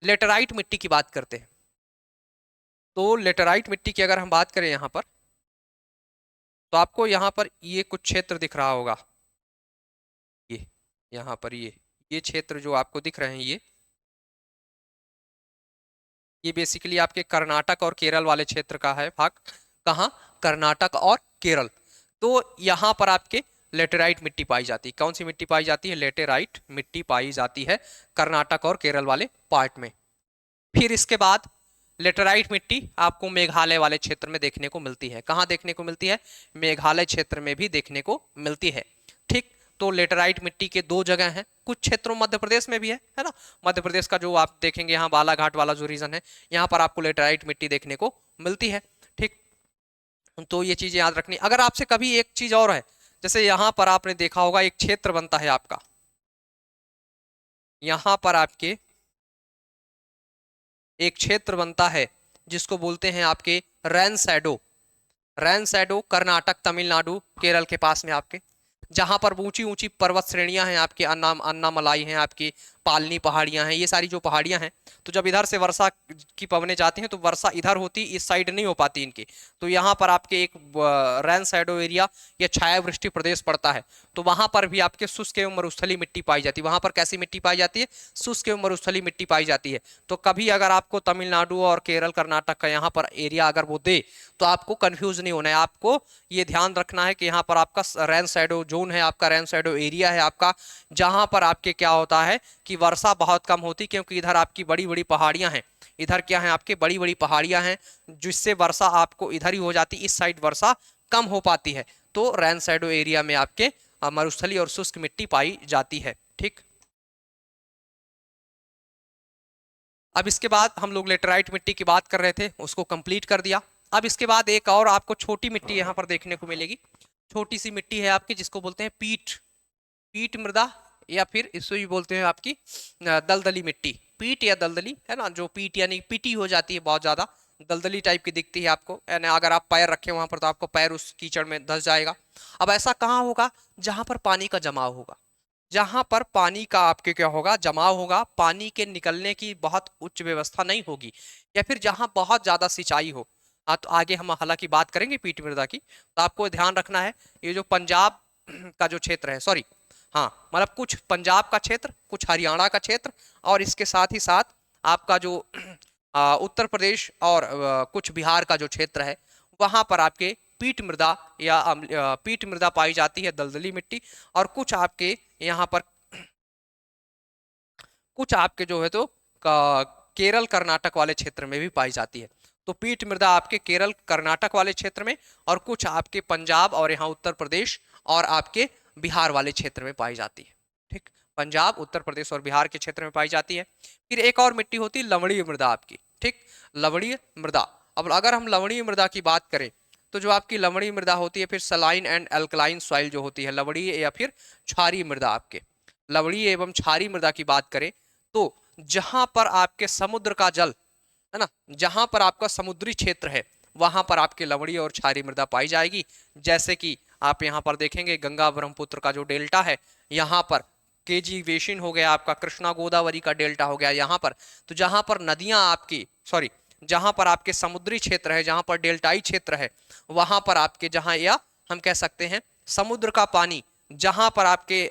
लेटराइट मिट्टी की बात करते हैं। तो लेटराइट मिट्टी की अगर हम बात करें यहाँ पर, तो आपको यहाँ पर ये कुछ क्षेत्र दिख रहा होगा, ये यहाँ पर ये क्षेत्र जो आपको दिख रहे हैं, ये बेसिकली आपके कर्नाटक और केरल वाले क्षेत्र का है भाग। कहाँ? कर्नाटक और केरल। तो यहाँ पर आपके लेटेराइट मिट्टी पाई जाती है। कौन सी मिट्टी पाई जाती है? लेटेराइट मिट्टी पाई जाती है कर्नाटक और केरल वाले पार्ट में। फिर इसके बाद लेटेराइट मिट्टी आपको मेघालय वाले क्षेत्र में देखने को मिलती है। कहाँ देखने को मिलती है? मेघालय क्षेत्र में भी देखने को मिलती है। ठीक, तो लेटेराइट मिट्टी के दो जगह हैं, कुछ क्षेत्रों मध्य प्रदेश में भी है ना। मध्य प्रदेश का जो आप देखेंगे यहाँ बालाघाट वाला जो रीजन है, यहाँ पर आपको लेटेराइट मिट्टी देखने को मिलती है। ठीक, तो ये चीजें याद रखनी। अगर आपसे कभी एक चीज और है, जैसे यहाँ पर आपने देखा होगा एक क्षेत्र बनता है आपका, यहाँ पर आपके एक क्षेत्र बनता है जिसको बोलते हैं आपके रैन सैडो। रैन सैडो कर्नाटक, तमिलनाडु, केरल के पास में आपके, जहां पर ऊंची ऊंची पर्वत श्रेणियां हैं आपकी, अन्नामलाई हैं आपकी, पालनी पहाड़ियां हैं, ये सारी जो पहाड़ियां हैं, तो जब इधर से वर्षा की पवनें जाती हैं तो वर्षा इधर होती, इस साइड नहीं हो पाती इनकी। तो यहाँ पर आपके एक रैन सैडो एरिया या छायावृष्टि प्रदेश पड़ता है। तो वहां पर भी आपके शुष्क एवं मरुस्थली मिट्टी पाई जाती है। वहां पर कैसी मिट्टी पाई जाती है? शुष्क एवं मरुस्थली मिट्टी पाई जाती है। तो कभी अगर आपको तमिलनाडु और केरल, कर्नाटक का यहाँ पर एरिया अगर वो दे, तो आपको कंफ्यूज नहीं होना है। आपको ये ध्यान रखना है कि यहाँ पर आपका रैन सैडो जोन है, आपका रैन सैडो एरिया है आपका, जहां पर आपके क्या होता है कि वर्षा बहुत कम होती, क्योंकि इधर आपकी बड़ी बड़ी पहाड़ियां हैं। इधर क्या है? आपके बड़ी बड़ी पहाड़ियां हैं, जिससे वर्षा आपको इधर ही हो जाती, इस साइड वर्षा कम हो पाती है। तो रैन सैडो एरिया में आपके मरुस्थली और शुष्क मिट्टी पाई जाती है। ठीक, अब इसके बाद हम लोग लेटराइट मिट्टी की बात कर रहे थे, उसको कंप्लीट कर दिया। अब इसके बाद एक और आपको छोटी मिट्टी यहाँ पर देखने को मिलेगी। छोटी सी मिट्टी है आपकी, जिसको बोलते हैं पीट, पीट मृदा, या फिर इसको भी बोलते हैं आपकी दलदली मिट्टी। पीट या दलदली है ना, जो पीट यानी पीटी हो जाती है, बहुत ज्यादा दलदली टाइप की दिखती है आपको, यानी अगर आप पैर रखें वहां पर तो आपको पैर उस कीचड़ में धंस जाएगा। अब ऐसा कहाँ होगा? जहां पर पानी का जमाव होगा, जहां पर पानी का आपके क्या होगा? जमाव होगा, पानी के निकलने की बहुत उच्च व्यवस्था नहीं होगी, या फिर जहां बहुत ज्यादा सिंचाई हो। हाँ, तो आगे हम हालांकि बात करेंगे पीट मृदा की। तो आपको ध्यान रखना है, ये जो पंजाब का जो क्षेत्र है, सॉरी, हाँ मतलब कुछ पंजाब का क्षेत्र, कुछ हरियाणा का क्षेत्र, और इसके साथ ही साथ आपका जो उत्तर प्रदेश और कुछ बिहार का जो क्षेत्र है, वहां पर आपके पीट मृदा या पीट मृदा पाई जाती है, दलदली मिट्टी। और कुछ आपके यहाँ पर कुछ आपके जो है तो केरल, कर्नाटक वाले क्षेत्र में भी पाई जाती है। तो पीट मृदा आपके केरल, कर्नाटक वाले क्षेत्र में, और कुछ आपके पंजाब और यहाँ उत्तर प्रदेश और आपके बिहार वाले क्षेत्र में पाई जाती है। ठीक, पंजाब, उत्तर प्रदेश और बिहार के क्षेत्र में पाई जाती है। फिर एक और मिट्टी होती है लवणीय मृदा आपकी। ठीक, लवणीय मृदा। अब अगर हम लवणीय मृदा की बात करें, तो जो आपकी लवणीय मृदा होती है, फिर सलाइन एंड अल्कलाइन सॉइल जो होती है, लवणीय या फिर क्षारीय मृदा आपके, लवणीय एवं क्षारीय मृदा की बात करें, तो जहां पर आपके समुद्र का जल है ना, जहां पर आपका समुद्री क्षेत्र है, वहां पर आपके लवणीय और क्षारीय मृदा पाई जाएगी। जैसे कि आप यहाँ पर देखेंगे गंगा ब्रह्मपुत्र का जो डेल्टा है, यहाँ पर केजी बेसिन हो गया आपका, कृष्णा गोदावरी का डेल्टा हो गया यहाँ पर। तो जहां पर नदियां आपकी, सॉरी, जहां पर आपके समुद्री क्षेत्र है, जहां पर डेल्टाई क्षेत्र है, वहां पर आपके जहां, या हम कह सकते हैं समुद्र का पानी जहां पर आपके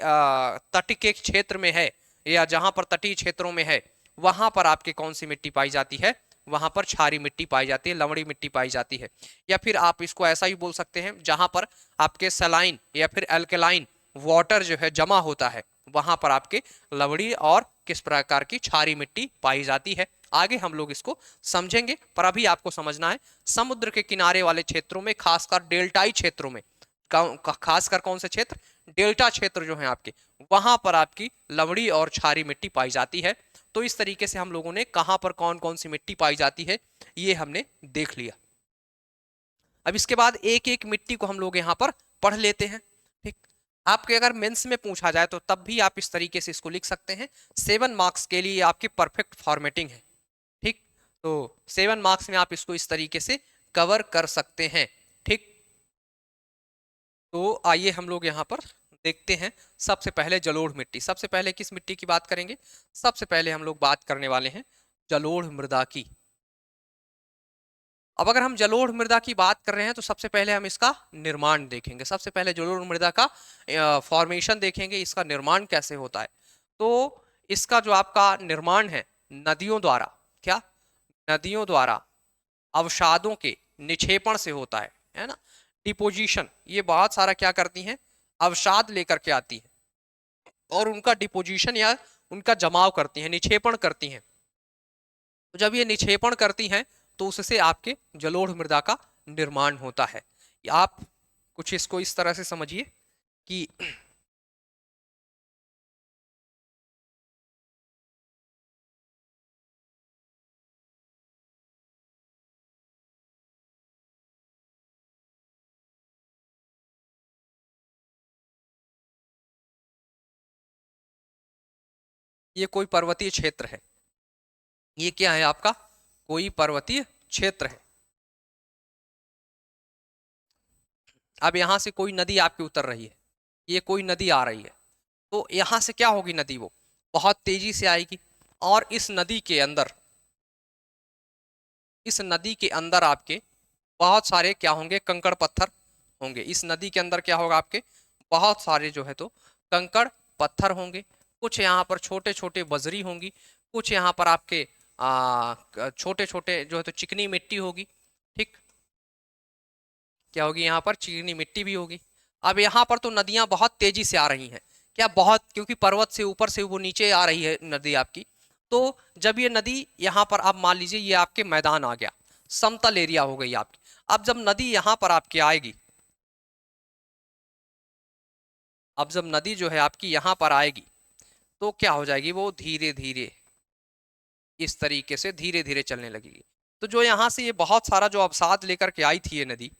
तट के क्षेत्र में है या जहां पर तटीय क्षेत्रों में है, वहां पर आपके कौन सी मिट्टी पाई जाती है? वहां पर क्षारीय मिट्टी पाई जाती है, लवणी मिट्टी पाई जाती है। या फिर आप इसको ऐसा ही बोल सकते हैं, जहां पर आपके सलाइन या फिर अल्कलाइन वाटर जो है जमा होता है, वहां पर आपके लवणी और किस प्रकार की क्षारीय मिट्टी पाई जाती है। आगे हम लोग इसको समझेंगे, पर अभी आपको समझना है समुद्र के किनारे वाले क्षेत्रों में, खासकर डेल्टाई क्षेत्रों में, खासकर कौन से क्षेत्र? डेल्टा क्षेत्र जो है आपके, वहां पर आपकी लवणी और क्षारीय मिट्टी पाई जाती है। तो इस तरीके से हम लोगों ने कहां पर कौन कौन सी मिट्टी पाई जाती है ये हमने देख लिया। अब इसके बाद एक एक मिट्टी को हम लोग यहां पर पढ़ लेते हैं। ठीक, आपके अगर मेंस में पूछा जाए तो तब भी आप इस तरीके से इसको लिख सकते हैं। 7 मार्क्स के लिए आपकी परफेक्ट फॉर्मेटिंग है। ठीक, तो 7 मार्क्स में आप इसको इस तरीके से कवर कर सकते हैं। ठीक, तो आइए हम लोग यहाँ पर देखते हैं। सबसे पहले जलोढ़ मिट्टी। सबसे पहले किस मिट्टी की बात करेंगे? सबसे पहले हम लोग बात करने वाले हैं जलोढ़ मृदा की। अब अगर हम जलोढ़ मृदा की बात कर रहे हैं तो सबसे पहले हम इसका निर्माण देखेंगे। सबसे पहले जलोढ़ मृदा का फॉर्मेशन देखेंगे, इसका निर्माण कैसे होता है। तो इसका जो आपका निर्माण है नदियों द्वारा, क्या? नदियों द्वारा अवसादों के निक्षेपण से होता है ना। डिपोजिशन, ये बहुत सारा क्या करती हैं? अवसाद लेकर के आती है और उनका डिपोजिशन या उनका जमाव करती हैं, निक्षेपण करती हैं। तो जब ये निक्षेपण करती हैं तो उससे आपके जलोढ़ मृदा का निर्माण होता है। आप कुछ इसको इस तरह से समझिए कि ये कोई पर्वतीय क्षेत्र है। ये क्या है आपका? कोई पर्वतीय क्षेत्र है। अब यहां से कोई नदी आपकी उतर रही है, ये कोई नदी आ रही है, तो यहां से क्या होगी? नदी वो बहुत तेजी से आएगी और इस नदी के अंदर, इस नदी के अंदर आपके बहुत सारे क्या होंगे? कंकड़ पत्थर होंगे। इस नदी के अंदर क्या होगा? आपके बहुत सारे जो है तो कंकड़ पत्थर होंगे। कुछ यहाँ पर छोटे छोटे बजरी होंगी, कुछ यहाँ पर आपके छोटे छोटे जो है तो चिकनी मिट्टी होगी। ठीक, क्या होगी? यहाँ पर चिकनी मिट्टी भी होगी। अब यहाँ पर तो नदियां बहुत तेजी से आ रही हैं, क्या? बहुत, क्योंकि पर्वत से ऊपर से वो नीचे आ रही है नदी आपकी। तो जब ये नदी यहाँ पर, आप मान लीजिए ये आपके मैदान आ गया, समतल एरिया हो गई आपकी। अब जब नदी यहाँ पर आपकी आएगी, अब जब नदी जो है आपकी यहाँ पर आएगी तो क्या हो जाएगी? वो धीरे धीरे इस तरीके से धीरे धीरे चलने लगेगी। तो जो यहाँ से ये बहुत सारा जो अवसाद लेकर के आई थी ये नदी,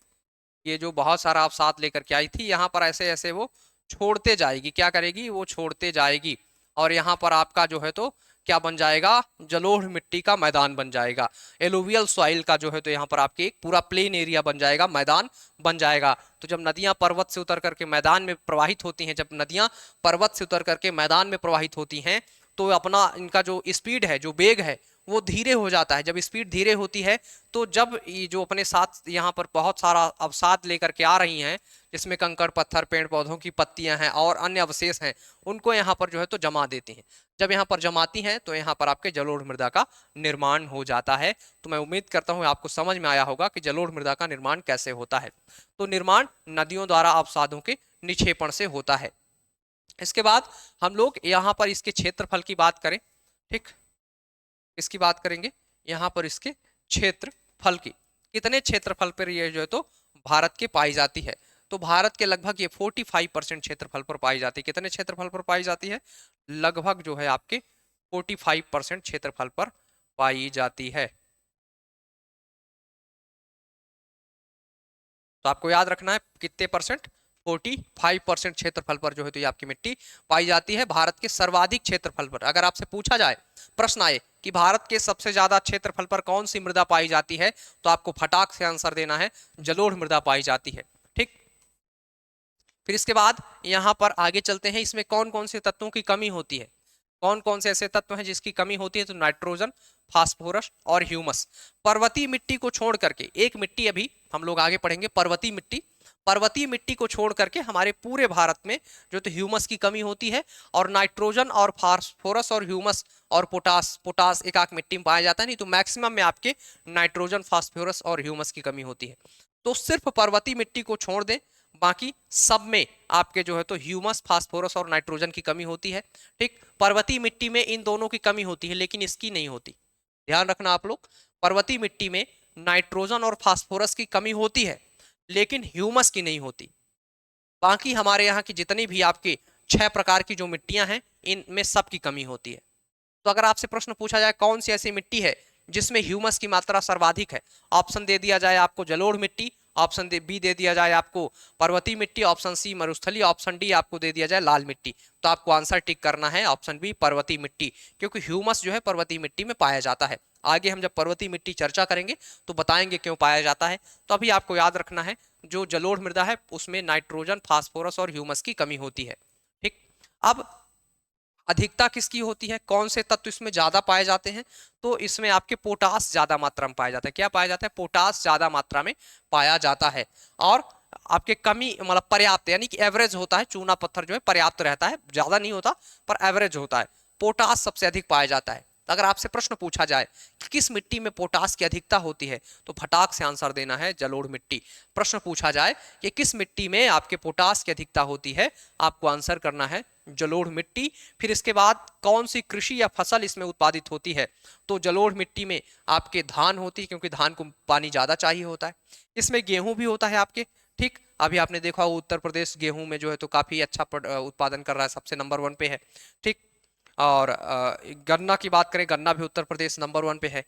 ये जो बहुत सारा अवसाद लेकर के आई थी, यहाँ पर ऐसे ऐसे वो छोड़ते जाएगी। क्या करेगी? वो छोड़ते जाएगी और यहाँ पर आपका जो है तो क्या बन जाएगा? जलोढ़ मिट्टी का मैदान बन जाएगा। एलुवियल सॉइल का जो है तो यहाँ पर आपके एक पूरा प्लेन एरिया बन जाएगा, मैदान बन जाएगा। तो जब नदियां पर्वत से उतर करके मैदान में प्रवाहित होती हैं, जब नदियां पर्वत से उतर करके मैदान में प्रवाहित होती हैं, तो अपना इनका जो स्पीड है, जो वेग है, वो धीरे हो जाता है। जब स्पीड धीरे होती है तो जब ये जो अपने साथ यहाँ पर बहुत सारा अवसाद लेकर के आ रही हैं, जिसमें कंकड़ पत्थर, पेड़ पौधों की पत्तियां हैं और अन्य अवशेष हैं, उनको यहाँ पर जो है तो जमा देती हैं। जब यहाँ पर जमाती हैं तो यहाँ पर आपके जलोढ़ मृदा का निर्माण हो जाता है। तो मैं उम्मीद करता हूँ आपको समझ में आया होगा कि जलोढ़ मृदा का निर्माण कैसे होता है। तो निर्माण नदियों द्वारा अवसादों के निक्षेपण से होता है। इसके बाद हम लोग यहाँ पर इसके क्षेत्रफल की बात करें। ठीक, इसकी बात करेंगे यहाँ पर इसके क्षेत्रफल की। कितने क्षेत्रफल पर ये जो है तो भारत के पाई जाती है? तो भारत के लगभग ये 45% क्षेत्रफल पर पाई जाती है। कितने क्षेत्रफल पर पाई जाती है? लगभग जो है आपके 45% क्षेत्रफल पर पाई जाती है। तो आपको याद रखना है कितने परसेंट? 45% क्षेत्रफल पर जो है तो ये आपकी मिट्टी पाई जाती है। भारत के सर्वाधिक क्षेत्रफल पर अगर आपसे पूछा जाए, प्रश्न आए कि भारत के सबसे ज्यादा क्षेत्रफल पर कौन सी मृदा पाई जाती है, तो आपको फटाक से आंसर देना है जलोढ़ मृदा पाई जाती है। ठीक, फिर इसके बाद यहां पर आगे चलते हैं। इसमें कौन कौन से तत्वों की कमी होती है? कौन कौन से ऐसे तत्व हैं जिसकी कमी होती है? तो नाइट्रोजन, फास्फोरस और ह्यूमस। पर्वतीय मिट्टी को छोड़ करके, एक मिट्टी अभी हम लोग आगे पढ़ेंगे, पर्वतीय मिट्टी। पर्वतीय मिट्टी को छोड़ करके हमारे पूरे भारत में जो तो ह्यूमस की कमी होती है, और नाइट्रोजन और फास्फोरस और ह्यूमस और पोटास, पोटास एक आध मिट्टी में पाया जाता है, नहीं तो मैक्सिमम में आपके नाइट्रोजन, फास्फोरस और ह्यूमस की कमी होती है। तो सिर्फ पर्वतीय मिट्टी को छोड़ दें, बाकी सब में आपके जो है तो ह्यूमस, फास्फोरस और नाइट्रोजन की कमी होती है। ठीक, पर्वतीय मिट्टी में इन दोनों की कमी होती है लेकिन इसकी नहीं होती। ध्यान रखना आप लोग, पर्वतीय मिट्टी में नाइट्रोजन और फास्फोरस की कमी होती है लेकिन ह्यूमस की नहीं होती। बाकी हमारे यहाँ की जितनी भी आपकी 6 प्रकार की जो मिट्टियां हैं, इनमें सब की कमी होती है। तो अगर आपसे प्रश्न पूछा जाए कौन सी ऐसी मिट्टी है जिसमें ह्यूमस की मात्रा सर्वाधिक है, ऑप्शन दे दिया जाए आपको जलोढ़ मिट्टी, ऑप्शन बी दे दिया जाए आपको पर्वतीय मिट्टी, ऑप्शन सी मरुस्थलीय, ऑप्शन डी आपको दे दिया जाए लाल मिट्टी, तो आपको आंसर टिक करना है ऑप्शन बी पर्वतीय मिट्टी, क्योंकि ह्यूमस जो है पर्वतीय मिट्टी में पाया जाता है। आगे हम जब पर्वतीय मिट्टी चर्चा करेंगे तो बताएंगे क्यों पाया जाता है। तो अभी आपको याद रखना है, जो जलोढ़ मृदा है उसमें नाइट्रोजन, फास्फोरस और ह्यूमस की कमी होती है। ठीक, अब अधिकता किसकी होती है, कौन से तत्व इसमें ज्यादा पाए जाते हैं? तो इसमें आपके पोटास ज्यादा मात्रा में पाया जाता है। क्या पाया जाता है? पोटास ज्यादा मात्रा में पाया जाता है। और आपके कमी मतलब पर्याप्त, यानी कि एवरेज होता है, चूना पत्थर जो है पर्याप्त रहता है, ज्यादा नहीं होता पर एवरेज होता है। पोटास सबसे अधिक पाया जाता है। अगर आपसे प्रश्न पूछा जाए कि किस मिट्टी में पोटास की अधिकता होती है, तो फटाक से आंसर देना है जलोढ़ मिट्टी। प्रश्न पूछा जाए कि किस मिट्टी में आपके पोटास की अधिकता होती है, आपको आंसर करना है जलोढ़ मिट्टी। फिर इसके बाद कौन सी कृषि या फसल इसमें उत्पादित होती है, तो जलोढ़ मिट्टी में आपके धान होती है, क्योंकि धान को पानी ज्यादा चाहिए होता है। इसमें गेहूं भी होता है आपके। ठीक, अभी आपने देखा उत्तर प्रदेश गेहूं में जो है तो काफी अच्छा उत्पादन कर रहा है, सबसे नंबर 1 पे है। ठीक, और गन्ना की बात करें, गन्ना भी उत्तर प्रदेश नंबर 1 पे है।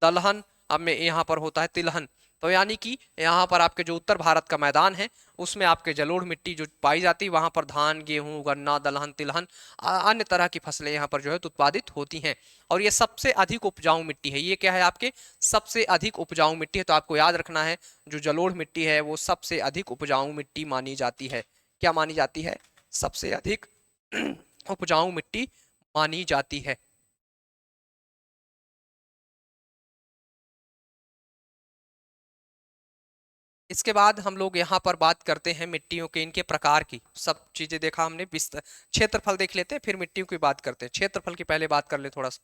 दलहन अब में यहाँ पर होता है तिलहन। तो यानी कि यहाँ पर आपके जो उत्तर भारत का मैदान है उसमें आपके जलोढ़ मिट्टी जो पाई जाती है, वहाँ पर धान, गेहूं, गन्ना, दलहन, तिलहन, अन्य तरह की फसलें यहाँ पर जो है तो उत्पादित होती हैं। और ये सबसे अधिक उपजाऊ मिट्टी है। ये क्या है? आपके सबसे अधिक उपजाऊ मिट्टी है। तो आपको याद रखना है, जो जलोढ़ मिट्टी है वो सबसे अधिक उपजाऊ मिट्टी मानी जाती है। क्या मानी जाती है? सबसे अधिक उपजाऊ मिट्टी मानी जाती है। इसके बाद हम लोग यहाँ पर बात करते हैं मिट्टियों के, इनके प्रकार की। सब चीजें देखा हमने, क्षेत्रफल देख लेते हैं फिर मिट्टियों की बात करते हैं। क्षेत्रफल की पहले बात कर ले थोड़ा सा।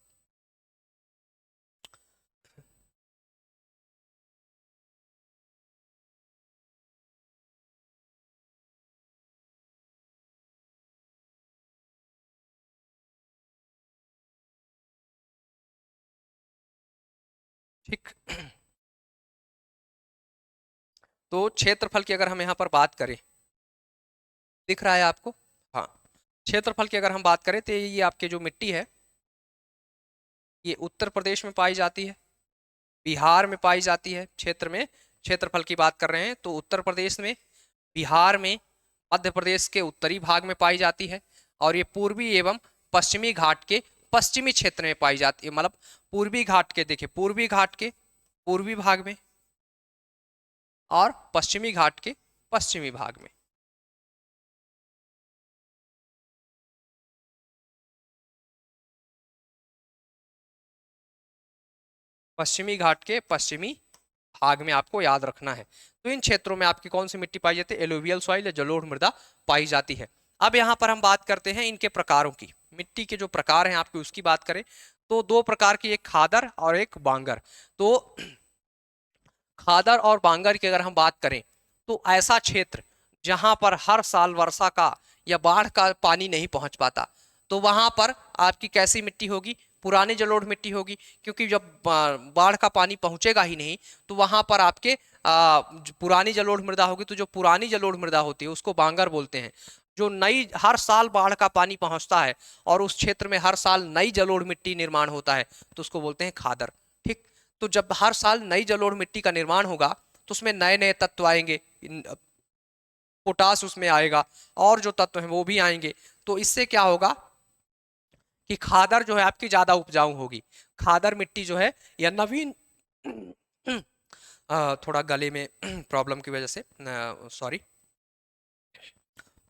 ठीक, तो क्षेत्रफल की अगर हम यहाँ पर बात करें, दिख रहा है आपको? हाँ, क्षेत्रफल की अगर हम बात करें तो ये आपके जो मिट्टी है ये उत्तर प्रदेश में पाई जाती है, बिहार में पाई जाती है। क्षेत्र में क्षेत्रफल की बात कर रहे हैं तो उत्तर प्रदेश में, बिहार में, मध्य प्रदेश के उत्तरी भाग में पाई जाती है, और ये पूर्वी एवं पश्चिमी घाट के पश्चिमी क्षेत्र में पाई जाती है। मतलब पूर्वी घाट के, देखिए पूर्वी घाट के पूर्वी भाग में और पश्चिमी घाट के पश्चिमी भाग में। पश्चिमी घाट के पश्चिमी भाग में आपको याद रखना है। तो इन क्षेत्रों में आपकी कौन सी मिट्टी पाई जाती है? एलुवियल सॉइल या जलोढ़ मृदा पाई जाती है। अब यहाँ पर हम बात करते हैं इनके प्रकारों की। मिट्टी के जो प्रकार हैं आपकी उसकी बात करें तो 2 प्रकार की, एक खादर और एक बांगर। तो खादर और बांगर की अगर हम बात करें तो ऐसा क्षेत्र जहां पर हर साल वर्षा का या बाढ़ का पानी नहीं पहुंच पाता, तो वहां पर आपकी कैसी मिट्टी होगी? पुरानी जलोढ़ मिट्टी होगी, क्योंकि जब बाढ़ का पानी पहुंचेगा ही नहीं तो वहां पर आपके पुरानी जलोढ़ मृदा होगी। तो जो पुरानी जलोढ़ मृदा होती है उसको बांगर बोलते हैं। जो नई, हर साल बाढ़ का पानी पहुंचता है और उस क्षेत्र में हर साल नई जलोढ़ मिट्टी निर्माण होता है तो उसको बोलते हैं खादर। ठीक, तो जब हर साल नई जलोढ़ मिट्टी का निर्माण होगा तो उसमें नए नए तत्व आएंगे, पोटास उसमें आएगा और जो तत्व हैं वो भी आएंगे। तो इससे क्या होगा कि खादर जो है आपकी ज्यादा उपजाऊ होगी। खादर मिट्टी जो है या नवीन थोड़ा गले में प्रॉब्लम की वजह से, सॉरी।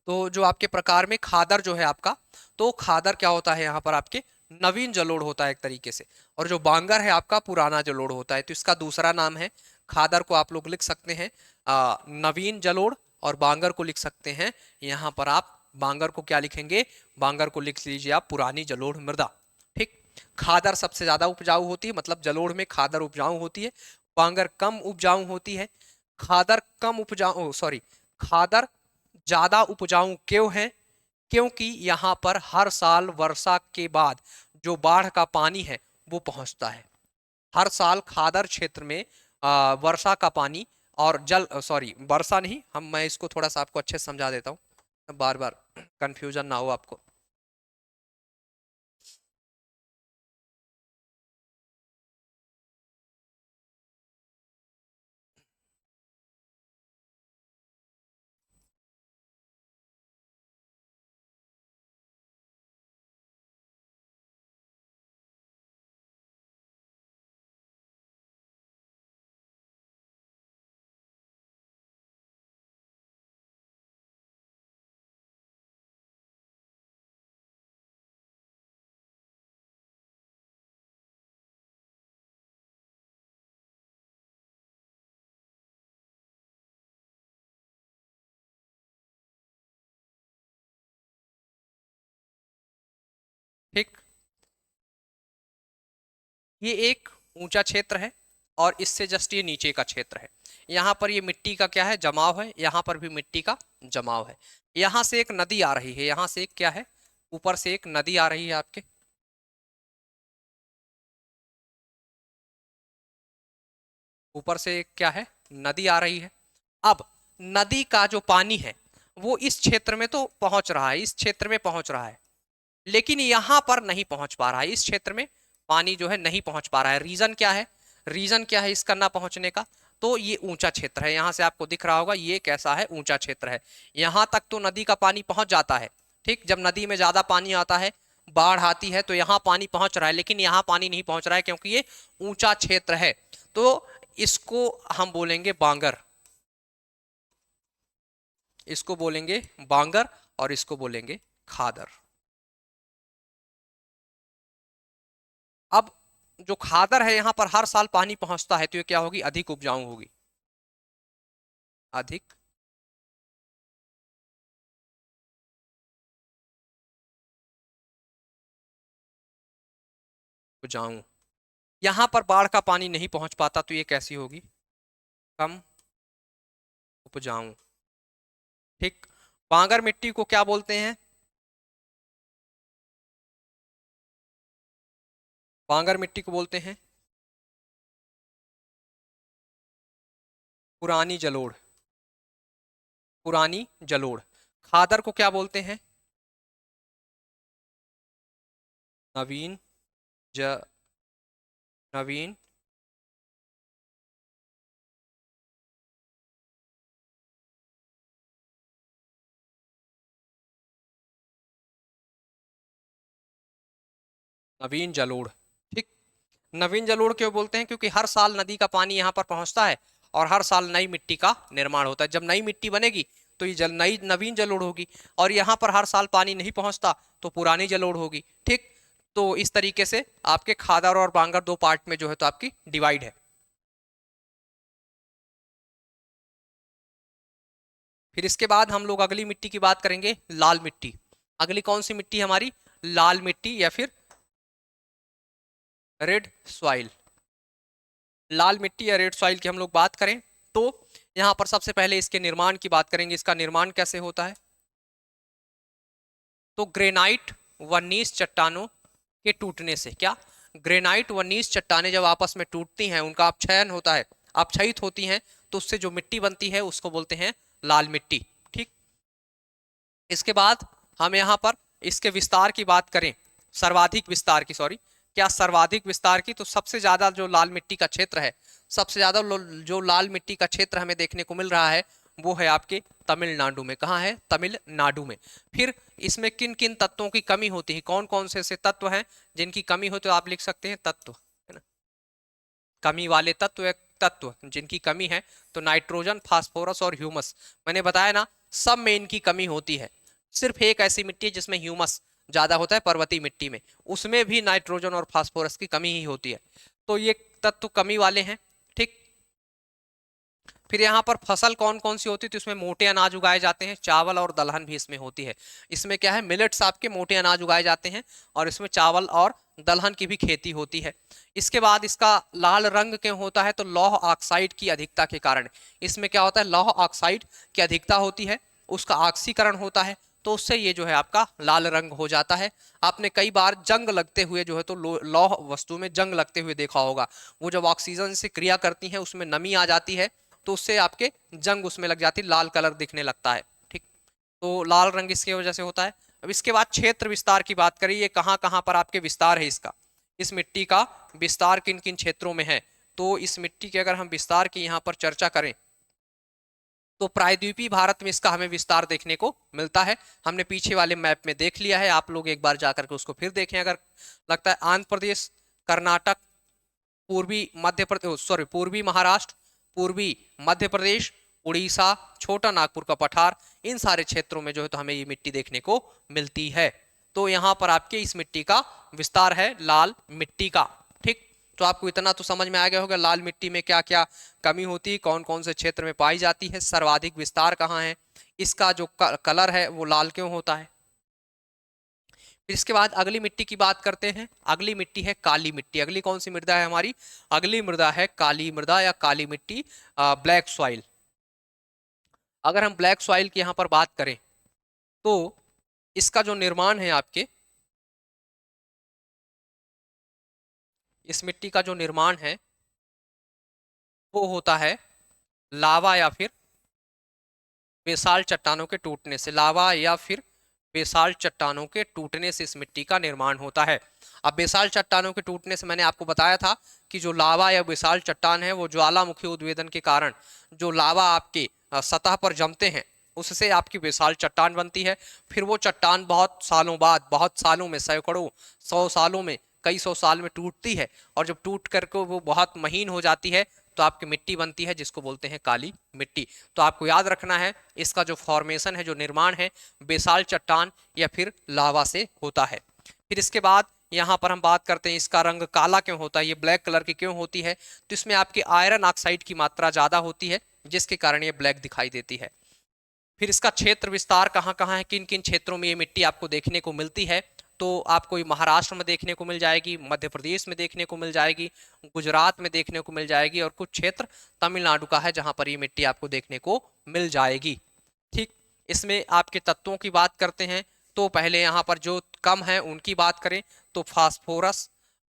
तो जो आपके प्रकार में खादर जो है आपका, तो खादर क्या होता है यहाँ पर आपके नवीन जलोढ़ होता है एक तरीके से, और जो बांगर है आपका पुराना जलोढ़ होता है। तो इसका दूसरा नाम है खादर को आप लोग लिख सकते हैं नवीन जलोढ़, और बांगर को लिख सकते हैं यहाँ पर आप, बांगर को क्या लिखेंगे, बांगर को लिख लीजिए आप पुरानी जलोढ़ मृदा। ठीक, खादर सबसे ज्यादा उपजाऊ होती है, मतलब जलोढ़ में खादर उपजाऊ होती है, बांगर कम उपजाऊ होती है। खादर कम उपजाऊ, सॉरी, खादर ज्यादा उपजाऊ क्यों है? क्योंकि यहाँ पर हर साल वर्षा के बाद जो बाढ़ का पानी है वो पहुंचता है। हर साल खादर क्षेत्र में वर्षा का पानी और जल, सॉरी वर्षा नहीं, मैं इसको थोड़ा सा आपको अच्छे से समझा देता हूँ, बार बार कंफ्यूजन ना हो आपको। ठीक, ये एक ऊंचा क्षेत्र है और इससे जस्ट ये नीचे का क्षेत्र है। यहाँ पर ये मिट्टी का क्या है, जमाव है, यहाँ पर भी मिट्टी का जमाव है। यहाँ से एक नदी आ रही है, यहाँ से एक क्या है, ऊपर से एक नदी आ रही है आपके, ऊपर से एक क्या है, नदी आ रही है। अब नदी का जो पानी है वो इस क्षेत्र में तो पहुंच रहा है, इस क्षेत्र में पहुंच रहा है, लेकिन यहां पर नहीं पहुंच पा रहा है, इस क्षेत्र में पानी जो है नहीं पहुंच पा रहा है। रीजन क्या है, रीजन क्या है इसका ना पहुंचने का? तो ये ऊंचा क्षेत्र है, यहां से आपको दिख रहा होगा ये कैसा है, ऊंचा क्षेत्र है। यहां तक तो नदी का पानी पहुंच जाता है। ठीक, जब नदी में ज्यादा पानी आता है, बाढ़ आती है, तो यहाँ पानी पहुंच रहा है, लेकिन यहाँ पानी नहीं पहुंच रहा है क्योंकि ये ऊंचा क्षेत्र है। तो इसको हम बोलेंगे बांगर, इसको बोलेंगे बांगर, और इसको बोलेंगे खादर। अब जो खादर है यहाँ पर हर साल पानी पहुंचता है, तो ये क्या होगी, अधिक उपजाऊ होगी, अधिक उपजाऊ। यहाँ पर बाढ़ का पानी नहीं पहुंच पाता, तो ये कैसी होगी, कम उपजाऊ। ठीक, बांगर मिट्टी को क्या बोलते हैं, बांगर मिट्टी को बोलते हैं पुरानी जलोढ़, पुरानी जलोढ़। खादर को क्या बोलते हैं, नवीन ज नवीन नवीन जलोढ़। ठीक, नवीन जलोढ़ क्यों बोलते हैं, क्योंकि हर साल नदी का पानी यहाँ पर पहुंचता है और हर साल नई मिट्टी का निर्माण होता है। जब नई मिट्टी बनेगी तो ये जल नई नवीन जलोढ़ होगी, और यहाँ पर हर साल पानी नहीं पहुंचता तो पुरानी जलोढ़ होगी। ठीक, तो इस तरीके से आपके खादर और बांगर दो पार्ट में जो है तो आपकी डिवाइड है। फिर इसके बाद हम लोग अगली मिट्टी की बात करेंगे, लाल मिट्टी। अगली कौन सी मिट्टी हमारी, लाल मिट्टी या फिर रेड सॉइल। लाल मिट्टी या रेड सॉइल की हम लोग बात करें तो यहाँ पर सबसे पहले इसके निर्माण की बात करेंगे। इसका निर्माण कैसे होता है, तो ग्रेनाइट व नीस चट्टानों के टूटने से, क्या, ग्रेनाइट व नीस चट्टानें जब आपस में टूटती हैं, उनका अपक्षयन होता है, अपक्षयित होती हैं, तो उससे जो मिट्टी बनती है उसको बोलते हैं लाल मिट्टी। ठीक, इसके बाद हम यहाँ पर इसके विस्तार की बात करें, सर्वाधिक विस्तार की, सॉरी, क्या सर्वाधिक विस्तार की, तो सबसे ज्यादा जो लाल मिट्टी का क्षेत्र है, सबसे ज्यादा जो लाल मिट्टी का क्षेत्र हमें देखने को मिल रहा है वो है आपके तमिलनाडु में। कहाँ है, तमिलनाडु में। फिर इसमें किन किन तत्वों की कमी होती है, कौन कौन से ऐसे तत्व हैं जिनकी कमी हो, तो आप लिख सकते हैं तत्व, है ना, कमी वाले तत्व या तत्व जिनकी कमी है, तो नाइट्रोजन, फास्फोरस और ह्यूमस। मैंने बताया ना, सब में इनकी कमी होती है। सिर्फ एक ऐसी मिट्टी है जिसमें ह्यूमस ज्यादा होता है, पर्वतीय मिट्टी में, उसमें भी नाइट्रोजन और फास्फोरस की कमी ही होती है। तो ये तत्व कमी वाले हैं। ठीक, फिर यहाँ पर फसल कौन कौन सी होती है, तो इसमें मोटे अनाज उगाए जाते हैं, चावल और दलहन भी इसमें होती है। इसमें क्या है, मिलेट्स आपके मोटे अनाज उगाए जाते हैं और इसमें चावल और दलहन की भी खेती होती है। इसके बाद इसका लाल रंग क्यों होता है, तो लौह ऑक्साइड की अधिकता के कारण। इसमें क्या होता है, लौह ऑक्साइड की अधिकता होती है, उसका ऑक्सीकरण होता है, तो उससे ये जो है आपका लाल रंग हो जाता है। आपने कई बार जंग लगते हुए जो है तो लौह वस्तु में जंग लगते हुए देखा होगा, वो जब ऑक्सीजन से क्रिया करती है उसमें नमी आ जाती है, तो उससे आपके जंग उसमें लग जाती है, लाल कलर दिखने लगता है। ठीक, तो लाल रंग इसकी वजह से होता है। अब इसके बाद क्षेत्र विस्तार की बात करें, ये कहाँ कहाँ पर आपके विस्तार है इसका, इस मिट्टी का विस्तार किन किन क्षेत्रों में है। तो इस मिट्टी के अगर हम विस्तार की यहाँ पर चर्चा करें तो प्रायद्वीपीय भारत में इसका हमें विस्तार देखने को मिलता है। हमने पीछे वाले मैप में देख लिया है, आप लोग एक बार जाकर के उसको फिर देखें अगर लगता है। आंध्र प्रदेश, कर्नाटक, पूर्वी मध्य प्रदेश, सॉरी पूर्वी महाराष्ट्र, पूर्वी मध्य प्रदेश, उड़ीसा, छोटा नागपुर का पठार, इन सारे क्षेत्रों में जो है तो हमें ये मिट्टी देखने को मिलती है। तो यहाँ पर आपके इस मिट्टी का विस्तार है, लाल मिट्टी का। ठीक, तो आपको इतना तो समझ में आ गया होगा लाल मिट्टी में क्या क्या कमी होती है, कौन कौन से क्षेत्र में पाई जाती है, सर्वाधिक विस्तार कहाँ है, इसका जो कलर है वो लाल क्यों होता है। फिर इसके बाद अगली मिट्टी की बात करते हैं। अगली मिट्टी है काली मिट्टी। अगली कौन सी मृदा है हमारी, अगली मृदा है काली मृदा या काली मिट्टी, ब्लैक सॉइल। अगर हम ब्लैक सॉइल की यहाँ पर बात करें तो इसका जो निर्माण है आपके, इस मिट्टी का जो निर्माण है वो होता है लावा या फिर बेसाल्ट चट्टानों के टूटने से। लावा या फिर बेसाल्ट चट्टानों के टूटने से इस मिट्टी का निर्माण होता है। अब बेसाल्ट चट्टानों के टूटने से मैंने आपको बताया था कि जो लावा या बेसाल्ट चट्टान है वो ज्वालामुखी उद्वेदन के कारण जो लावा आपके सतह पर जमते हैं उससे आपकी बेसाल्ट चट्टान बनती है। फिर वो चट्टान बहुत सालों बाद, बहुत सालों में, सैकड़ों, 100 सालों में, कई 100 साल में टूटती है और जब टूट करके वो बहुत महीन हो जाती है तो आपकी मिट्टी बनती है जिसको बोलते हैं काली मिट्टी। तो आपको याद रखना है इसका जो फॉर्मेशन है, जो निर्माण है, बेसाल्ट चट्टान या फिर लावा से होता है। फिर इसके बाद यहाँ पर हम बात करते हैं इसका रंग काला क्यों होता है, ये ब्लैक कलर की क्यों होती है, तो इसमें आपकी आयरन ऑक्साइड की मात्रा ज़्यादा होती है जिसके कारण ये ब्लैक दिखाई देती है। फिर इसका क्षेत्र विस्तार कहाँ कहाँ है, किन किन क्षेत्रों में ये मिट्टी आपको देखने को मिलती है, तो आपको महाराष्ट्र में देखने को मिल जाएगी, मध्य प्रदेश में देखने को मिल जाएगी, गुजरात में देखने को मिल जाएगी और कुछ क्षेत्र तमिलनाडु का है जहां पर ये मिट्टी आपको देखने को मिल जाएगी। ठीक, इसमें आपके तत्वों की बात करते हैं तो पहले यहाँ पर जो कम है उनकी बात करें तो फास्फोरस,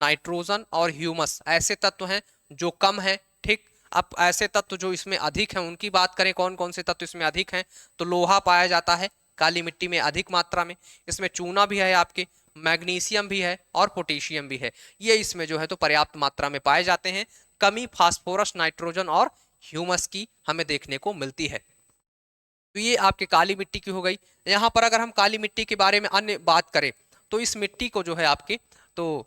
नाइट्रोजन और ह्यूमस ऐसे तत्व हैं जो कम है। ठीक, अब ऐसे तत्व जो इसमें अधिक हैं उनकी बात करें, कौन कौन से तत्व इसमें अधिक हैं, तो लोहा पाया जाता है काली मिट्टी में अधिक मात्रा में, इसमें चूना भी है आपके, मैग्नीशियम भी है और पोटेशियम भी है, ये इसमें जो है तो पर्याप्त मात्रा में पाए जाते हैं। कमी फास्फोरस, नाइट्रोजन और ह्यूमस की हमें देखने को मिलती है। तो ये आपके काली मिट्टी की हो गई। यहाँ पर अगर हम काली मिट्टी के बारे में अन्य बात करें तो इस मिट्टी को जो है आपके तो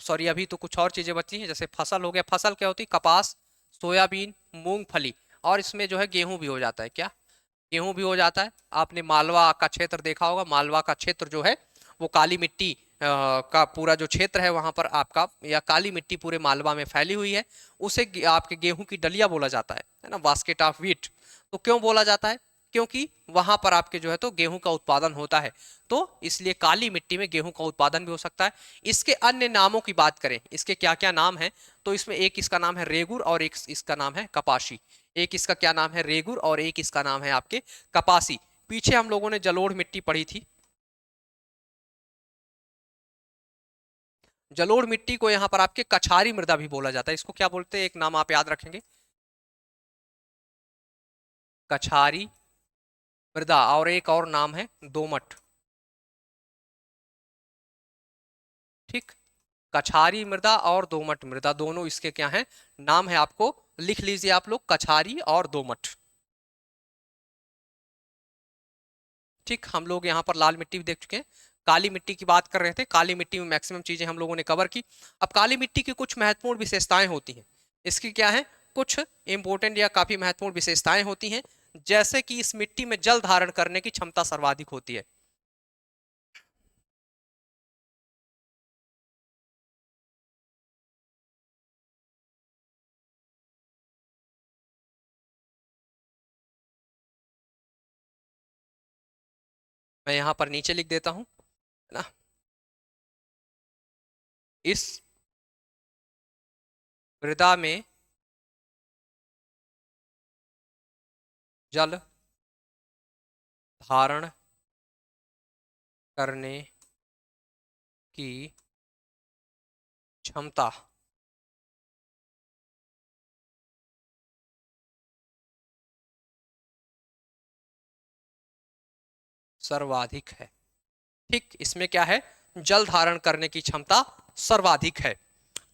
सॉरी अभी तो कुछ और चीज़ें बची हैं, जैसे फसल हो गया। फसल क्या होती है, कपास, सोयाबीन, मूंगफली और इसमें जो है गेहूं भी हो जाता है। क्या, गेहूं भी हो जाता है। आपने मालवा का क्षेत्र देखा होगा, मालवा का क्षेत्र जो है वो काली मिट्टी का पूरा जो क्षेत्र है वहां पर आपका, या काली मिट्टी पूरे मालवा में फैली हुई है, उसे आपके गेहूं की डलिया बोला जाता है ना, बास्केट ऑफ व्हीट। तो क्यों बोला जाता है, क्योंकि वहां पर आपके जो है तो गेहूं का उत्पादन होता है, तो इसलिए काली मिट्टी में गेहूं का उत्पादन भी हो सकता है। इसके अन्य नामों की बात करें, इसके क्या क्या नाम है, तो इसमें एक इसका नाम है रेगुर और एक इसका नाम है कपासी। एक इसका क्या नाम है, रेगुर, और एक इसका नाम है आपके कपासी। पीछे हम लोगों ने जलोढ़ मिट्टी पढ़ी थी, जलोढ़ मिट्टी को यहाँ पर आपके कछारी मृदा भी बोला जाता है। इसको क्या बोलते हैं, एक नाम आप याद रखेंगे, कछारी मृदा, और एक और नाम है दोमट। ठीक, कछारी मृदा और दोमट मृदा, दोनों इसके क्या हैं, नाम है, आपको लिख लीजिए आप लोग, कछारी और दोमट। ठीक, हम लोग यहाँ पर लाल मिट्टी भी देख चुके हैं, काली मिट्टी की बात कर रहे थे। काली मिट्टी में मैक्सिमम चीजें हम लोगों ने कवर की। अब काली मिट्टी की कुछ महत्वपूर्ण विशेषताएं होती हैं, इसकी क्या है, कुछ इंपॉर्टेंट या काफी महत्वपूर्ण विशेषताएं होती हैं। जैसे कि इस मिट्टी में जल धारण करने की क्षमता सर्वाधिक होती है। मैं यहां पर नीचे लिख देता हूं, है ना। इस मृदा में जल धारण करने की क्षमता सर्वाधिक है। ठीक, इसमें क्या है, जल धारण करने की क्षमता सर्वाधिक है।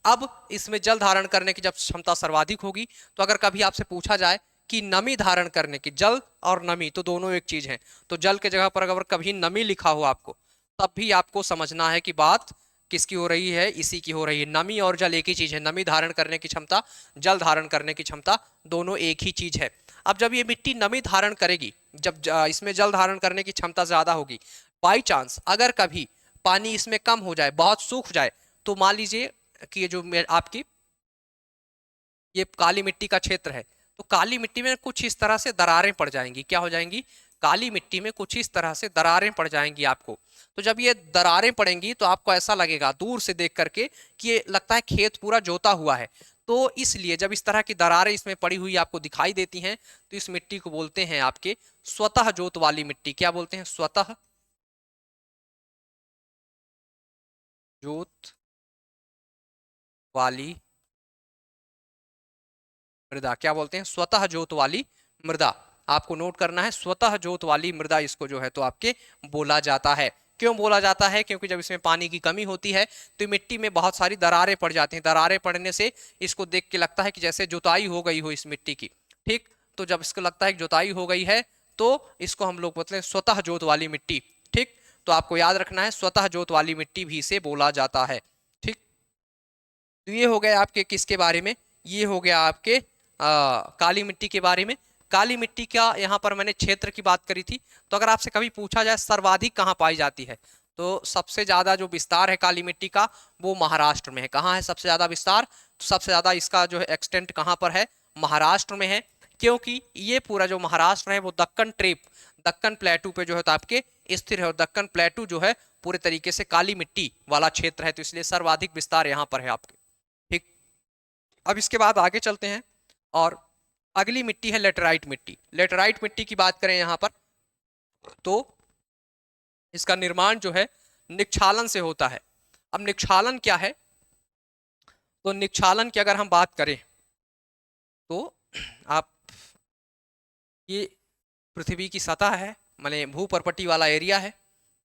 अब इसमें जल धारण करने की जब क्षमता सर्वाधिक होगी, तो अगर कभी आपसे पूछा जाए कि नमी धारण करने की, जल और नमी तो दोनों एक चीज है, तो जल के जगह पर अगर कभी नमी लिखा हो आपको, तब भी आपको समझना है कि बात किसकी हो रही है, इसी की हो रही है। नमी और जल एक ही चीज है, नमी धारण करने की क्षमता, जल धारण करने की क्षमता, दोनों एक ही चीज है। अब जब ये मिट्टी नमी धारण करेगी, जब इसमें जल धारण करने की क्षमता ज्यादा होगी, बाई चांस अगर कभी पानी इसमें कम हो जाए, बहुत सूख जाए, तो मान लीजिए कि ये जो आपकी ये काली मिट्टी का क्षेत्र है, तो काली मिट्टी में कुछ इस तरह से दरारें पड़ जाएंगी। क्या हो जाएंगी, काली मिट्टी में कुछ इस तरह से दरारें पड़ जाएंगी आपको। तो जब ये दरारें पड़ेंगी तो आपको ऐसा लगेगा दूर से देख करके कि ये लगता है खेत पूरा जोता हुआ है। तो इसलिए जब इस तरह की दरारें इसमें पड़ी हुई आपको दिखाई देती हैं, तो इस मिट्टी को बोलते हैं आपके स्वतः जोत वाली मिट्टी। क्या बोलते हैं, स्वतः जोत वाली मृदा। क्या बोलते हैं, स्वतः जोत वाली मृदा। आपको नोट करना है, स्वतः जोत वाली मृदा इसको जो है तो आपके बोला जाता है। क्यों बोला जाता है, क्योंकि जब इसमें पानी की कमी होती है तो मिट्टी में बहुत सारी दरारें पड़ जाती हैं। दरारें पड़ने से इसको देख के लगता है कि जैसे जुताई हो गई हो इस मिट्टी की। ठीक, तो जब इसको लगता है कि जुताई हो गई है, तो इसको हम लोग बोलते हैं स्वतः जोत वाली मिट्टी। ठीक, तो आपको याद रखना है, स्वतः जोत वाली मिट्टी भी इसे बोला जाता है। ठीक, तो ये हो गए आपके किसके बारे में, ये हो गया आपके काली मिट्टी के बारे में। काली मिट्टी का यहाँ पर मैंने क्षेत्र की बात करी थी। तो अगर आपसे कभी पूछा जाए सर्वाधिक कहाँ पाई जाती है, तो सबसे ज्यादा जो विस्तार है काली मिट्टी का वो महाराष्ट्र में है। कहाँ है सबसे ज्यादा विस्तार, तो सबसे ज्यादा इसका जो है एक्सटेंट कहाँ पर है, महाराष्ट्र में है। क्योंकि ये पूरा जो महाराष्ट्र है वो दक्कन ट्रेप, दक्कन प्लेटू पे जो है तो आपके स्थिर है, और दक्कन प्लेटू जो है पूरे तरीके से काली मिट्टी वाला क्षेत्र है, तो इसलिए सर्वाधिक विस्तार यहाँ पर है आपके। ठीक, अब इसके बाद आगे चलते हैं, और अगली मिट्टी है लेटराइट मिट्टी। लेटराइट मिट्टी की बात करें यहाँ पर, तो इसका निर्माण जो है निक्षालन से होता है। अब निक्षालन क्या है, तो निक्षालन की अगर हम बात करें तो आप, ये पृथ्वी की सतह है, माने भूपर्पटी वाला एरिया है।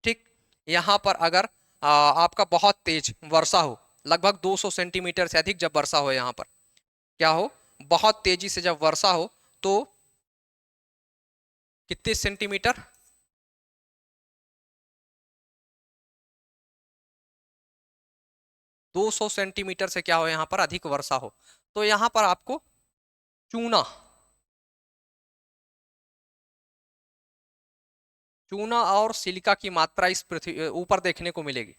ठीक, यहाँ पर अगर आपका बहुत तेज वर्षा हो, लगभग 200 सेंटीमीटर से अधिक जब वर्षा हो, यहाँ पर क्या हो, बहुत तेजी से जब वर्षा हो, तो कितने सेंटीमीटर, 200 सेंटीमीटर से क्या हो, यहाँ पर अधिक वर्षा हो, तो यहाँ पर आपको चूना चूना और सिलिका की मात्रा इस पृथ्वी ऊपर देखने को मिलेगी।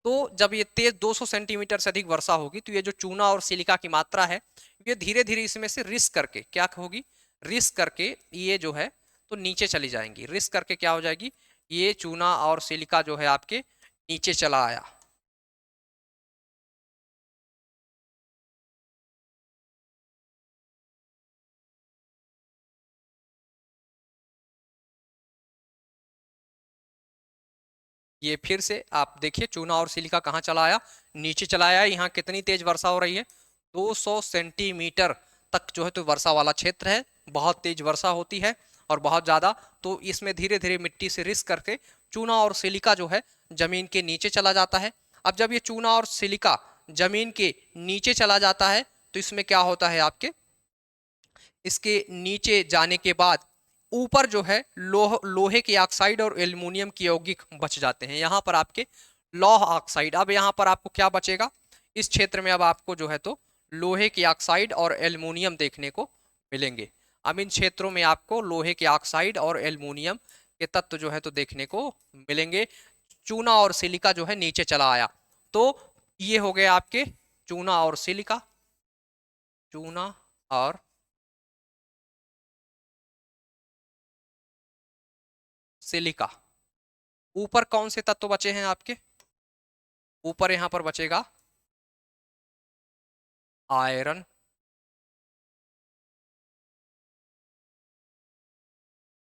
तो जब ये तेज 200 सेंटीमीटर से अधिक वर्षा होगी, तो ये जो चूना और सिलिका की मात्रा है, ये धीरे धीरे इसमें से रिस करके क्या होगी, रिस करके ये जो है तो नीचे चली जाएंगी। रिस करके क्या हो जाएगी, ये चूना और सिलिका जो है आपके नीचे चला आया। ये फिर से आप देखिए, चूना और सिलिका कहाँ चला आया, नीचे चला आया। यहाँ कितनी तेज वर्षा हो रही है, 200 सेंटीमीटर तक जो है तो वर्षा वाला क्षेत्र है, बहुत तेज वर्षा होती है और बहुत ज़्यादा। तो इसमें धीरे धीरे मिट्टी से रिस करके चूना और सिलिका जो है जमीन के नीचे चला जाता है। अब जब ये चूना और सिलिका जमीन के नीचे चला जाता है, तो इसमें क्या होता है आपके, इसके नीचे जाने के बाद ऊपर जो है लोहे के ऑक्साइड और एल्युमिनियम के यौगिक बच जाते हैं। यहाँ पर आपके लौह ऑक्साइड, अब यहाँ पर आपको क्या बचेगा, इस क्षेत्र में अब आपको जो है तो लोहे के ऑक्साइड और एल्युमिनियम देखने को मिलेंगे। अब इन क्षेत्रों में आपको लोहे के ऑक्साइड और एल्युमिनियम के तत्व जो है तो देखने को मिलेंगे। चूना और सिलिका जो है नीचे चला आया। तो ये हो गए आपके चूना और सिलिका, चूना और सिलिका। ऊपर कौन से तत्व बचे हैं आपके? ऊपर यहां पर बचेगा आयरन,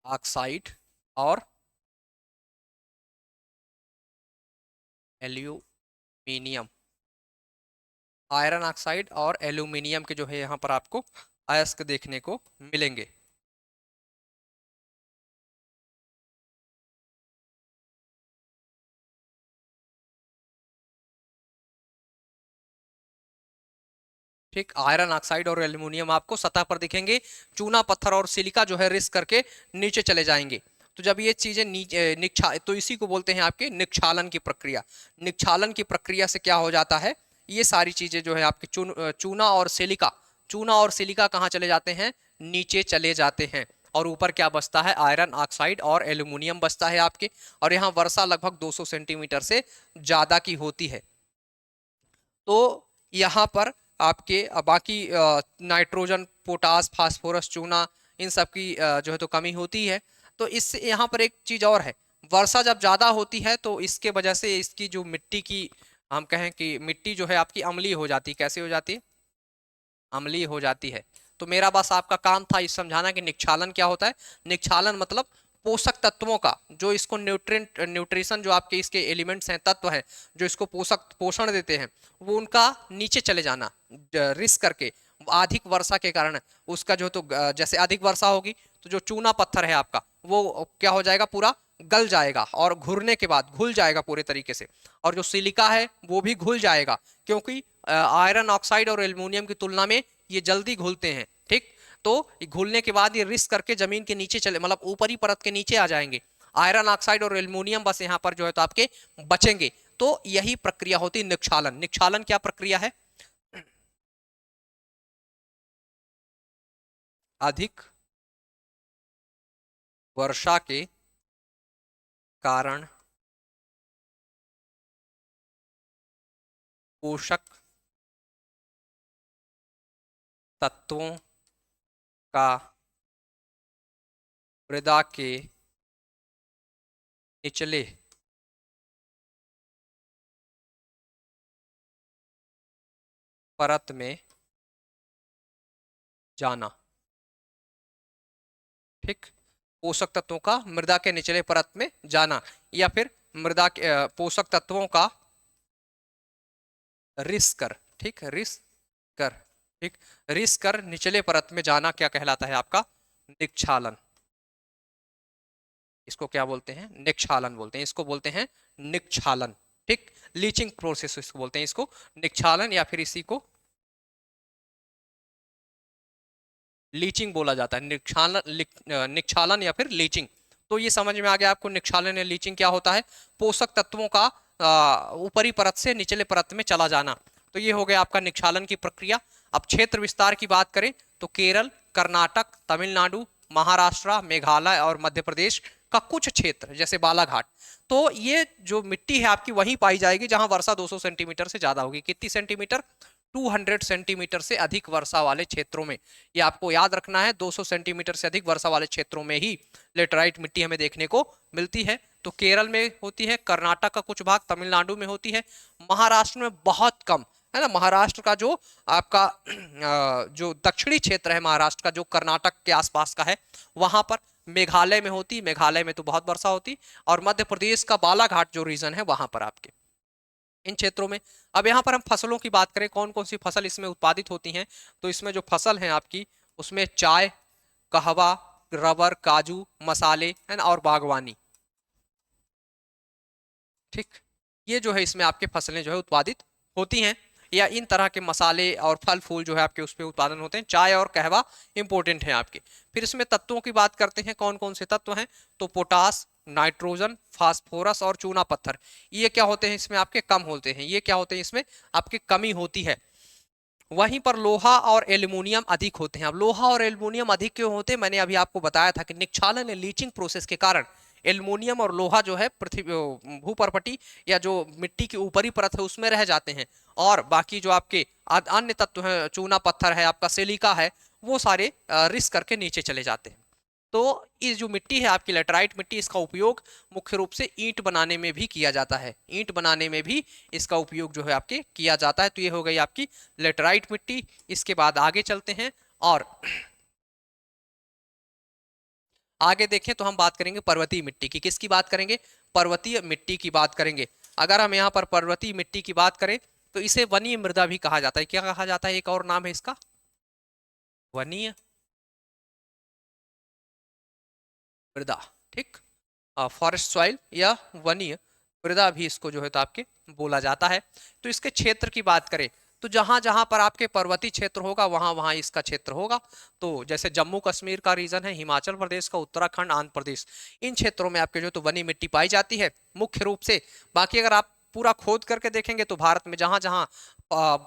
ऑक्साइड और एल्यूमिनियम। आयरन ऑक्साइड और एल्यूमिनियम के जो है यहाँ पर आपको अयस्क देखने को मिलेंगे। ठीक, आयरन ऑक्साइड और एल्यूमिनियम आपको सतह पर दिखेंगे। चूना पत्थर और सिलिका जो है रिस करके नीचे चले जाएंगे। तो जब ये चीजें नीचे तो इसी को बोलते हैं आपके निक्षालन की प्रक्रिया। निक्षालन की प्रक्रिया से क्या हो जाता है, ये सारी चीजें जो है आपके चूना और सिलिका, चूना और सिलिका कहाँ चले जाते हैं? नीचे चले जाते हैं। और ऊपर क्या बचता है? आयरन ऑक्साइड और एल्यूमिनियम बचता है आपके। और यहाँ वर्षा लगभग 200 सेंटीमीटर से ज्यादा की होती है। तो यहाँ पर आपके बाकी नाइट्रोजन, पोटास, फास्फोरस, चूना, इन सब की जो है तो कमी होती है। तो इससे यहाँ पर एक चीज और है, वर्षा जब ज्यादा होती है तो इसके वजह से इसकी जो मिट्टी की, हम कहें कि मिट्टी जो है आपकी अम्लीय हो जाती है। कैसे हो जाती है? अम्लीय हो जाती है। तो मेरा बस आपका काम था इस समझाना कि निक्षालन क्या होता है। निक्षालन मतलब पोषक तत्वों का, जो इसको न्यूट्रिशन, जो आपके इसके एलिमेंट्स हैं, तत्व हैं, जो इसको पोषण देते हैं, वो उनका नीचे चले जाना रिस करके अधिक वर्षा के कारण। उसका जो तो जैसे अधिक वर्षा होगी तो जो चूना पत्थर है आपका वो क्या हो जाएगा? पूरा गल जाएगा और घुलने के बाद घुल जाएगा पूरे तरीके से। और जो सिलिका है वो भी घुल जाएगा, क्योंकि आयरन ऑक्साइड और एल्युमिनियम की तुलना में ये जल्दी घुलते हैं। ठीक, तो घुलने के बाद ये रिस करके जमीन के नीचे चले, मतलब ऊपरी परत के नीचे आ जाएंगे। आयरन ऑक्साइड और एल्युमिनियम बस यहाँ पर जो है तो आपके बचेंगे। तो यही प्रक्रिया होती है निक्षालन। निक्षालन क्या प्रक्रिया है? अधिक वर्षा के कारण पोषक तत्वों का मृदा के निचले परत में जाना। ठीक, पोषक तत्वों का मृदा के निचले परत में जाना, या फिर मृदा के पोषक तत्वों का रिस कर। ठीक, रिस कर। ठीक, रिस कर निचले परत में जाना क्या कहलाता है? आपका निक्षालन। इसको क्या बोलते हैं? निक्षालन बोलते हैं। इसको बोलते हैं निक्षालन। ठीक, लीचिंग प्रोसेस इसको बोलते हैं, इसको निक्षालन, या फिर इसी को लीचिंग बोला जाता है। निक्षालन या फिर लीचिंग। तो ये समझ में आ गया आपको निक्षालन या लीचिंग क्या होता है? पोषक तत्वों का ऊपरी परत से निचले परत में चला जाना। तो ये हो गया आपका निक्षालन की प्रक्रिया। अब क्षेत्र विस्तार की बात करें तो केरल, कर्नाटक, तमिलनाडु, महाराष्ट्र, मेघालय और मध्य प्रदेश का कुछ क्षेत्र जैसे बालाघाट, तो ये जो मिट्टी है आपकी वहीं पाई जाएगी जहां वर्षा 200 सेंटीमीटर से ज्यादा होगी। कितनी सेंटीमीटर? 200 सेंटीमीटर से अधिक वर्षा वाले क्षेत्रों में। ये आपको याद रखना है, 200 सेंटीमीटर से अधिक वर्षा वाले क्षेत्रों में ही लेटराइट मिट्टी हमें देखने को मिलती है। तो केरल में होती है, कर्नाटक का कुछ भाग, तमिलनाडु में होती है, महाराष्ट्र में बहुत कम है ना। महाराष्ट्र का जो आपका जो दक्षिणी क्षेत्र है महाराष्ट्र का, जो कर्नाटक के आसपास का है, वहां पर, मेघालय में होती, मेघालय में तो बहुत वर्षा होती, और मध्य प्रदेश का बालाघाट जो रीजन है वहां पर आपके इन क्षेत्रों में। अब यहाँ पर हम फसलों की बात करें, कौन कौन सी फसल इसमें उत्पादित होती हैं, तो इसमें जो फसल है आपकी उसमें चाय, कहवा, रबर, काजू, मसाले है ना, और बागवानी। ठीक, ये जो है इसमें आपके फसलें जो है उत्पादित होती हैं, या इन तरह के मसाले और फल फूल जो है आपके उसमें उत्पादन होते हैं। चाय और कहवा इंपॉर्टेंट है आपके। फिर इसमें तत्वों की बात करते हैं, कौन कौन से तत्व हैं, तो पोटास, नाइट्रोजन, फास्फोरस और चूना पत्थर। ये क्या होते हैं? इसमें आपके कम होते हैं। ये क्या होते हैं? इसमें आपके कमी होती है। वहीं पर लोहा और एल्युमिनियम अधिक होते हैं। अब लोहा और एल्युमिनियम अधिक क्यों होते हैं, मैंने अभी आपको बताया था कि निक्षालन या लीचिंग प्रोसेस के कारण एल्युमिनियम और लोहा जो है पृथ्वी भूपर्पटी या जो मिट्टी की ऊपरी परत है उसमें रह जाते हैं, और बाकी जो आपके अन्य तत्व हैं, चूना पत्थर है, आपका सिलिका है, वो सारे रिस करके नीचे चले जाते हैं। तो ये जो मिट्टी है आपकी लेटराइट मिट्टी, इसका उपयोग मुख्य रूप से ईंट बनाने में भी किया जाता है। ईंट बनाने में भी इसका उपयोग जो है आपके किया जाता है। तो ये हो गई आपकी लेटराइट मिट्टी। इसके बाद आगे चलते हैं और आगे देखें तो हम बात करेंगे पर्वतीय मिट्टी की। किसकी बात करेंगे? पर्वतीय मिट्टी की बात करेंगे। अगर हम यहाँ पर पर्वतीय मिट्टी की बात करें तो इसे वनीय मृदा भी कहा जाता है। क्या कहा जाता है? एक और नाम है इसका, वनीय मृदा। ठीक, फॉरेस्ट सॉइल या वनीय मृदा भी इसको जो है तो आपके बोला जाता है। तो इसके क्षेत्र की बात करें तो जहां जहां पर आपके पर्वतीय क्षेत्र होगा वहां वहां इसका क्षेत्र होगा। तो जैसे जम्मू कश्मीर का रीजन है, हिमाचल प्रदेश का, उत्तराखंड, आंध्र प्रदेश, इन क्षेत्रों में आपके जो तो वनी मिट्टी पाई जाती है मुख्य रूप से। बाकी अगर आप पूरा खोद करके देखेंगे तो भारत में जहां जहां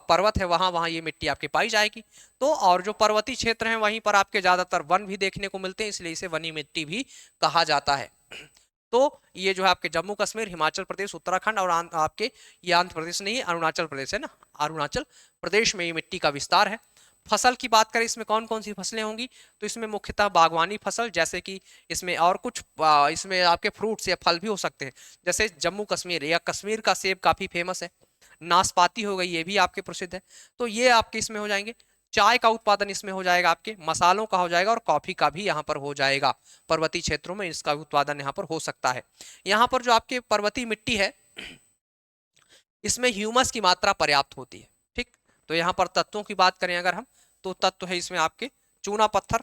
पर्वत है वहां वहां ये मिट्टी आपकी पाई जाएगी। तो और जो पर्वतीय क्षेत्र हैं वहीं पर आपके ज्यादातर वन भी देखने को मिलते हैं, इसलिए इसे वनी मिट्टी भी कहा जाता है। तो ये जो है आपके जम्मू कश्मीर, हिमाचल प्रदेश, उत्तराखंड और आपके ये आंध्र प्रदेश नहीं है, अरुणाचल प्रदेश है ना, अरुणाचल प्रदेश में ये मिट्टी का विस्तार है। फसल की बात करें इसमें कौन कौन सी फसलें होंगी, तो इसमें मुख्यतः बागवानी फसल, जैसे कि इसमें और कुछ इसमें आपके फ्रूट्स या फल भी हो सकते हैं। जैसे जम्मू कश्मीर या कश्मीर का सेब काफी फेमस है। नाशपाती हो गई, ये भी आपके प्रसिद्ध है। तो ये आपके इसमें हो जाएंगे। चाय का उत्पादन इसमें हो जाएगा, आपके मसालों का हो जाएगा, और कॉफी का भी यहाँ पर हो जाएगा। पर्वतीय क्षेत्रों में इसका उत्पादन यहाँ पर हो सकता है। यहाँ पर जो आपके पर्वतीय मिट्टी है इसमें ह्यूमस की मात्रा पर्याप्त होती है। ठीक, तो यहाँ पर तत्वों की बात करें अगर हम, तो तत्व है इसमें आपके चूना पत्थर,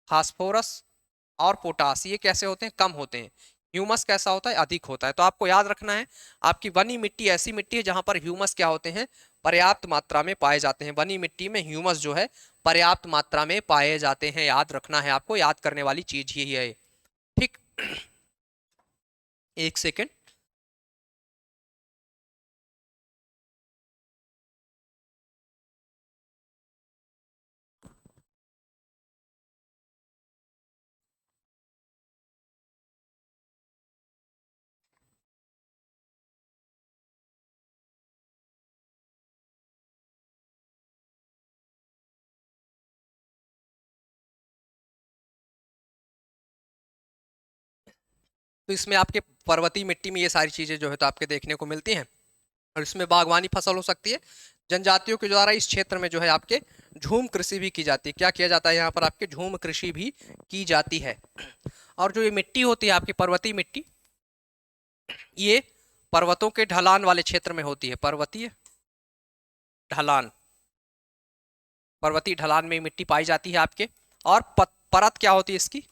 फास्फोरस और पोटास। ये कैसे होते हैं? कम होते हैं। ह्यूमस कैसा होता है? अधिक होता है। तो आपको याद रखना है, आपकी बनी मिट्टी ऐसी मिट्टी है जहां पर ह्यूमस क्या होते हैं? पर्याप्त मात्रा में पाए जाते हैं। बनी मिट्टी में ह्यूमस जो है पर्याप्त मात्रा में पाए जाते हैं। याद रखना है, आपको याद करने वाली चीज ही है। ठीक, एक सेकेंड। तो इसमें आपके पर्वतीय मिट्टी में ये सारी चीजें जो है तो आपके देखने को मिलती हैं। और इसमें बागवानी फसल हो सकती है। जनजातियों के द्वारा इस क्षेत्र में जो है आपके झूम कृषि भी की जाती है। क्या किया जाता है यहाँ पर? आपके झूम कृषि भी की जाती है। और जो ये मिट्टी होती है आपकी पर्वतीय मिट्टी, ये पर्वतों के ढलान वाले क्षेत्र में होती है। पर्वतीय ढलान, पर्वतीय ढलान में मिट्टी पाई जाती है आपके। और परत क्या होती है इसकी?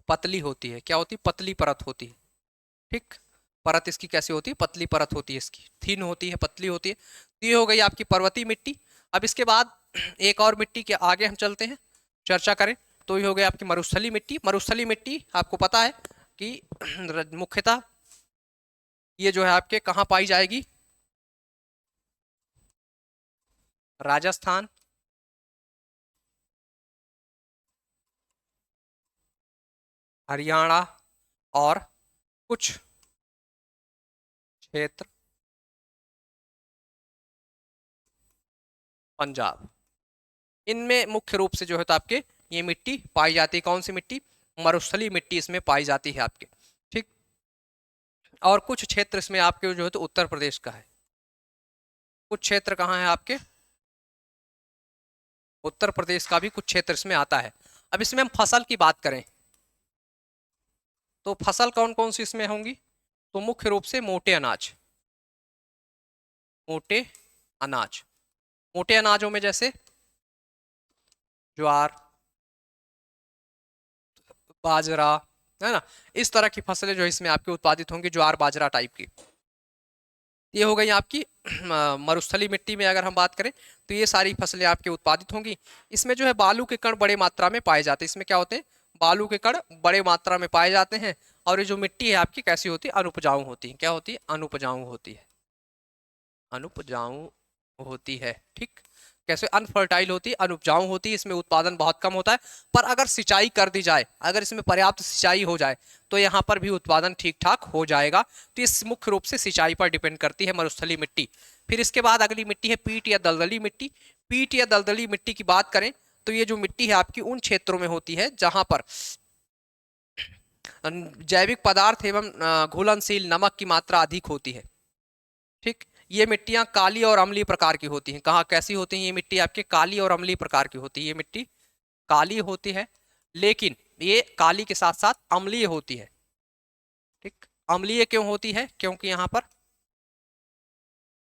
पतली होती है। क्या होती है? पतली परत होती है। ठीक, परत इसकी कैसी होती है? पतली परत होती है इसकी, थीन होती है, पतली होती है। तो ये हो गई आपकी पर्वतीय मिट्टी। अब इसके बाद एक और मिट्टी के आगे हम चलते हैं, चर्चा करें तो ये हो गई आपकी मरुस्थलीय मिट्टी। मरुस्थलीय मिट्टी आपको पता है कि मुख्यतः ये जो है आपके कहाँ पाई जाएगी? राजस्थान, हरियाणा और कुछ क्षेत्र पंजाब, इनमें मुख्य रूप से जो है तो आपके ये मिट्टी पाई जाती है। कौन सी मिट्टी? मरुस्थलीय मिट्टी इसमें पाई जाती है आपके। ठीक, और कुछ क्षेत्र इसमें आपके जो है तो उत्तर प्रदेश का है। कुछ क्षेत्र कहाँ है आपके? उत्तर प्रदेश का भी कुछ क्षेत्र इसमें आता है। अब इसमें हम फसल की बात करें तो फसल कौन कौन सी इसमें होंगी? तो मुख्य रूप से मोटे अनाज, मोटे अनाज, मोटे अनाजों में जैसे ज्वार, बाजरा, है ना, इस तरह की फसलें जो इसमें आपके उत्पादित होंगी, ज्वार बाजरा टाइप की। ये हो गई आपकी मरुस्थलीय मिट्टी में अगर हम बात करें तो ये सारी फसलें आपके उत्पादित होंगी। इसमें जो है बालू के कण बड़े मात्रा में पाए जाते हैं। इसमें क्या होते हैं? बालू के कण बड़े मात्रा में पाए जाते हैं। और ये जो मिट्टी है आपकी कैसी होती है? अनुपजाऊ होती है। क्या होती है? अनुपजाऊ होती है। अनुपजाऊ होती है। ठीक, कैसे अनफर्टाइल होती है, अनुपजाऊ होती है, इसमें उत्पादन बहुत कम होता है। पर अगर सिंचाई कर दी जाए, अगर इसमें पर्याप्त सिंचाई हो जाए तो यहाँ पर भी उत्पादन ठीक ठाक हो जाएगा। तो इस मुख्य रूप से सिंचाई पर डिपेंड करती है मरुस्थलीय मिट्टी। फिर इसके बाद अगली मिट्टी है पीट या दलदली मिट्टी। पीट या दलदली मिट्टी की बात करें तो ये जो मिट्टी है आपकी उन क्षेत्रों में होती है जहां पर जैविक पदार्थ एवं घुलनशील नमक की मात्रा अधिक होती है। ठीक, ये मिट्टियां काली और अम्लीय प्रकार की होती हैं। कहाँ कैसी होती हैं ये मिट्टी आपके? काली और अम्लीय प्रकार की होती है। ये मिट्टी काली होती है, लेकिन ये काली के साथ साथ अम्लीय होती है। ठीक, अम्लीय क्यों होती है? क्योंकि यहाँ पर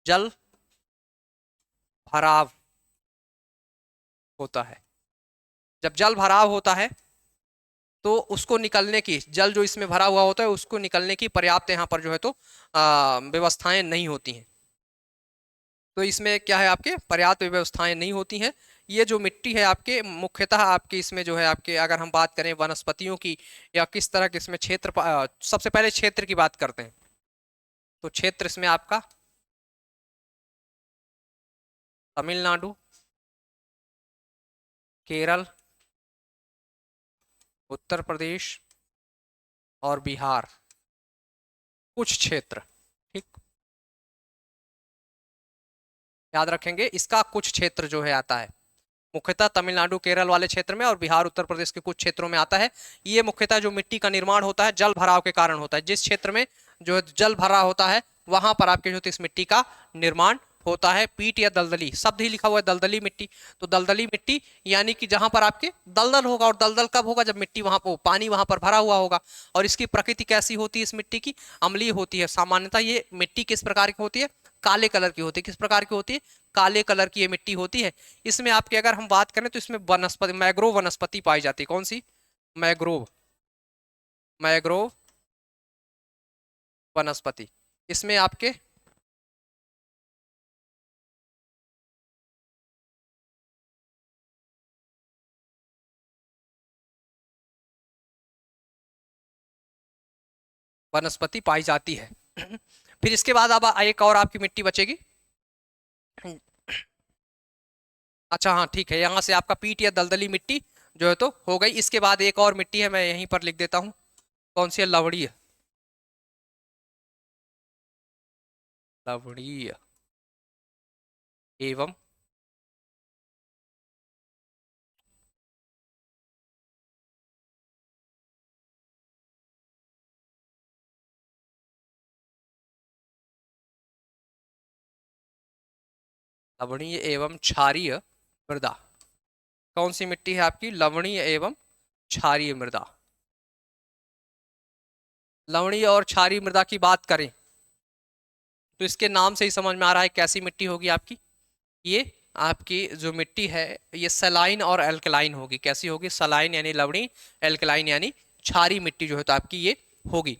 जल भराव होता है। जब जल भराव होता है तो उसको निकलने की, जल जो इसमें भरा हुआ होता है उसको निकलने की पर्याप्त यहाँ पर जो है तो व्यवस्थाएं नहीं होती हैं। तो इसमें क्या है, आपके पर्याप्त व्यवस्थाएं नहीं होती हैं। ये जो मिट्टी है आपके मुख्यतः आपके इसमें जो है आपके, अगर हम बात करें वनस्पतियों की या किस तरह के इसमें क्षेत्र, सबसे पहले क्षेत्र की बात करते हैं। तो क्षेत्र इसमें आपका तमिलनाडु, केरल, उत्तर प्रदेश और बिहार, कुछ क्षेत्र। ठीक, याद रखेंगे इसका कुछ क्षेत्र जो है आता है मुख्यतः तमिलनाडु केरल वाले क्षेत्र में, और बिहार उत्तर प्रदेश के कुछ क्षेत्रों में आता है। ये मुख्यतः जो मिट्टी का निर्माण होता है जल भराव के कारण होता है। जिस क्षेत्र में जो जल भरा होता है वहां पर आपके जो इस मिट्टी का निर्माण होता है। पीट या दलदली, शब्द ही लिखा हुआ है दलदली मिट्टी। तो दलदली मिट्टी यानी कि जहां पर आपके दलदल होगा, और दलदल कब होगा? जब मिट्टी वहां पर, पानी वहां पर भरा हुआ होगा। और इसकी प्रकृति कैसी होती है इस मिट्टी की? अम्लीय होती है। सामान्यतः ये मिट्टी किस प्रकार की होती है? काले कलर की होती है। किस प्रकार की होती है? काले कलर की ये मिट्टी होती है। इसमें आपके अगर हम बात करें तो इसमें वनस्पति, मैग्रोव वनस्पति पाई जाती है। कौन सी? मैग्रोव, मैग्रोव वनस्पति। इसमें आपके वनस्पति पाई जाती है। फिर इसके बाद अब एक और आपकी मिट्टी बचेगी। अच्छा हाँ ठीक है, यहाँ से आपका पीट या दलदली मिट्टी जो है तो हो गई। इसके बाद एक और मिट्टी है, मैं यहीं पर लिख देता हूँ। कौन सी है? लवणीय, लवणीय एवं लवणीय एवं क्षारीय मृदा। कौन सी मिट्टी है आपकी? लवणीय एवं क्षारीय मृदा। लवणीय और क्षारीय मृदा की बात करें तो इसके नाम से ही समझ में आ रहा है कैसी मिट्टी होगी आपकी। ये आपकी जो मिट्टी है ये सलाइन और एल्कलाइन होगी। कैसी होगी? सलाइन यानी लवणीय, एल्कलाइन यानी क्षारीय मिट्टी जो है तो आपकी ये होगी।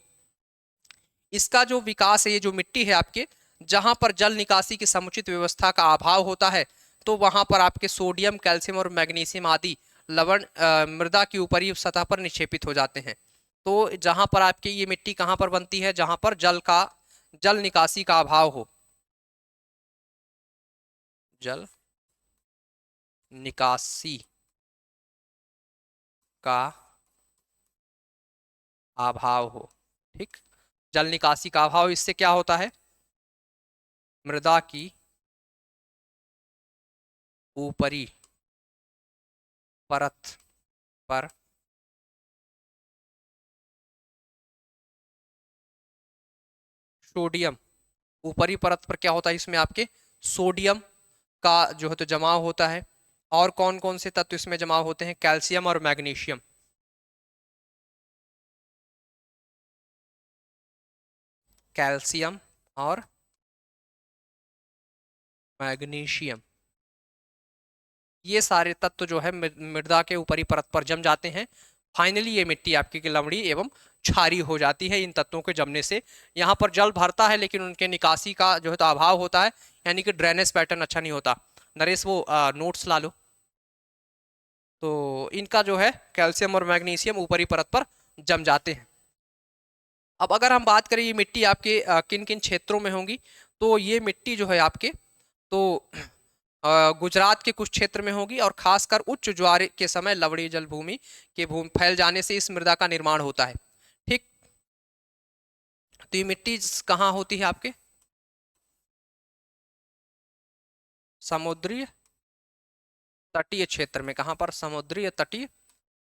इसका जो विकास है, ये जो मिट्टी है आपके, जहां पर जल निकासी की समुचित व्यवस्था का अभाव होता है तो वहां पर आपके सोडियम, कैल्शियम और मैग्नीशियम आदि लवण मृदा की ऊपरी सतह पर निक्षेपित हो जाते हैं। तो जहां पर आपकी ये मिट्टी कहां पर बनती है? जहां पर जल निकासी का अभाव हो, जल निकासी का अभाव हो। ठीक, जल निकासी का अभाव, इससे क्या होता है? मृदा की ऊपरी परत पर सोडियम, ऊपरी परत पर क्या होता है? इसमें आपके सोडियम का जो है तो जमाव होता है। और कौन कौन से तत्व इसमें जमाव होते हैं? कैल्शियम और मैग्नीशियम। कैल्शियम और मैग्नीशियम, ये सारे तत्व जो है मृदा के ऊपरी परत पर जम जाते हैं। फाइनली ये मिट्टी आपकी की लवणीय एवं क्षारीय हो जाती है इन तत्वों के जमने से। यहाँ पर जल भरता है लेकिन उनके निकासी का जो है तो अभाव होता है, यानी कि ड्रेनेज पैटर्न अच्छा नहीं होता। नरेश वो नोट्स ला लो। तो इनका जो है कैल्शियम और मैग्नीशियम ऊपरी परत पर जम जाते हैं। अब अगर हम बात करें ये मिट्टी आपके किन किन क्षेत्रों में होंगी, तो ये मिट्टी जो है आपके, तो गुजरात के कुछ क्षेत्र में होगी, और खासकर उच्च ज्वार के समय लवणीय जल भूमि के भूमि फैल जाने से इस मृदा का निर्माण होता है। ठीक, तो ये मिट्टी कहाँ होती है आपके? समुद्रीय तटीय क्षेत्र में। कहाँ पर? समुद्रीय तटीय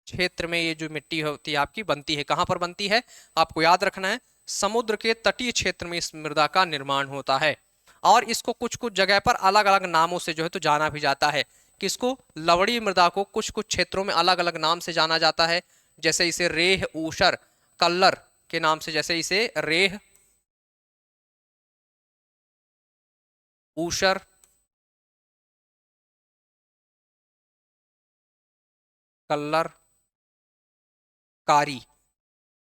क्षेत्र में ये जो मिट्टी होती है आपकी बनती है। कहाँ पर बनती है? आपको याद रखना है, समुद्र के तटीय क्षेत्र में इस मृदा का निर्माण होता है। और इसको कुछ कुछ जगह पर अलग अलग नामों से जो है तो जाना भी जाता है। किसको? लवणीय मृदा को कुछ कुछ क्षेत्रों में अलग अलग नाम से जाना जाता है, जैसे इसे रेह, ऊसर, कल्लर के नाम से, जैसे इसे रेह, ऊसर, कल्लर, कारी,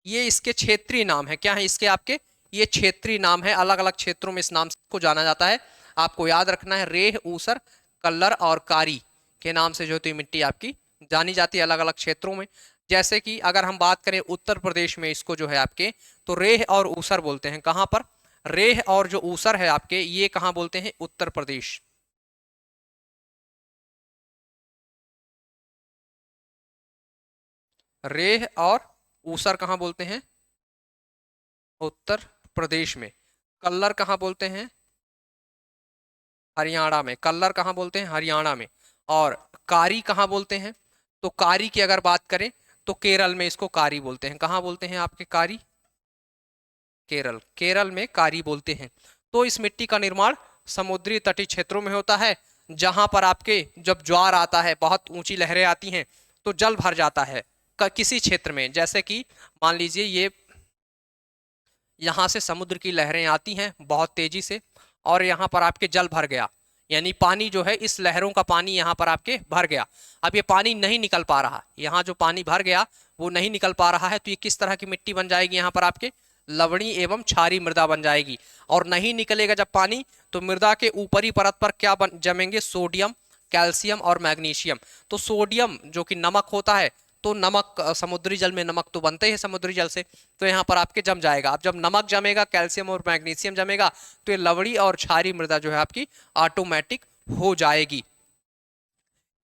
ये इसके क्षेत्रीय नाम है। क्या है इसके आपके? ये क्षेत्रीय नाम है, अलग अलग क्षेत्रों में इस नाम को जाना जाता है। आपको याद रखना है, रेह, ऊसर, कल्लर और कारी के नाम से जो है तो ये मिट्टी आपकी जानी जाती है अलग अलग क्षेत्रों में। जैसे कि अगर हम बात करें उत्तर प्रदेश में, इसको जो है आपके तो रेह और ऊसर बोलते हैं। कहाँ पर? रेह और जो ऊसर है आपके, ये कहाँ बोलते हैं? उत्तर प्रदेश। रेह और ऊसर कहाँ बोलते हैं? उत्तर प्रदेश में। कल्लर कहाँ बोलते हैं? हरियाणा में। कल्लर कहाँ बोलते हैं? हरियाणा में। और कारी कहाँ बोलते हैं? तो कारी की अगर बात करें तो केरल में इसको कारी बोलते हैं। कहाँ बोलते हैं आपके कारी? केरल। केरल में कारी बोलते हैं। तो इस मिट्टी का निर्माण समुद्री तटीय क्षेत्रों में होता है, जहां पर आपके जब ज्वार आता है, बहुत ऊंची लहरें आती हैं, तो जल भर जाता है किसी क्षेत्र में। जैसे कि मान लीजिए ये यहाँ से समुद्र की लहरें आती हैं बहुत तेजी से, और यहाँ पर आपके जल भर गया, यानी पानी जो है, इस लहरों का पानी यहाँ पर आपके भर गया। अब ये पानी नहीं निकल पा रहा, यहाँ जो पानी भर गया वो नहीं निकल पा रहा है, तो ये किस तरह की मिट्टी बन जाएगी? यहाँ पर आपके लवणी एवं क्षारीय मृदा बन जाएगी। और नहीं निकलेगा जब पानी, तो मृदा के ऊपरी परत पर क्या जमेंगे? सोडियम, कैल्शियम और मैग्नीशियम। तो सोडियम जो कि नमक होता है, तो नमक, समुद्री जल में नमक तो बनते हैं समुद्री जल से, तो यहाँ पर आपके जम जाएगा। अब जब नमक जमेगा, कैल्शियम और मैग्नीशियम जमेगा, तो ये लवणी और क्षारीय मृदा जो है आपकी ऑटोमेटिक हो जाएगी।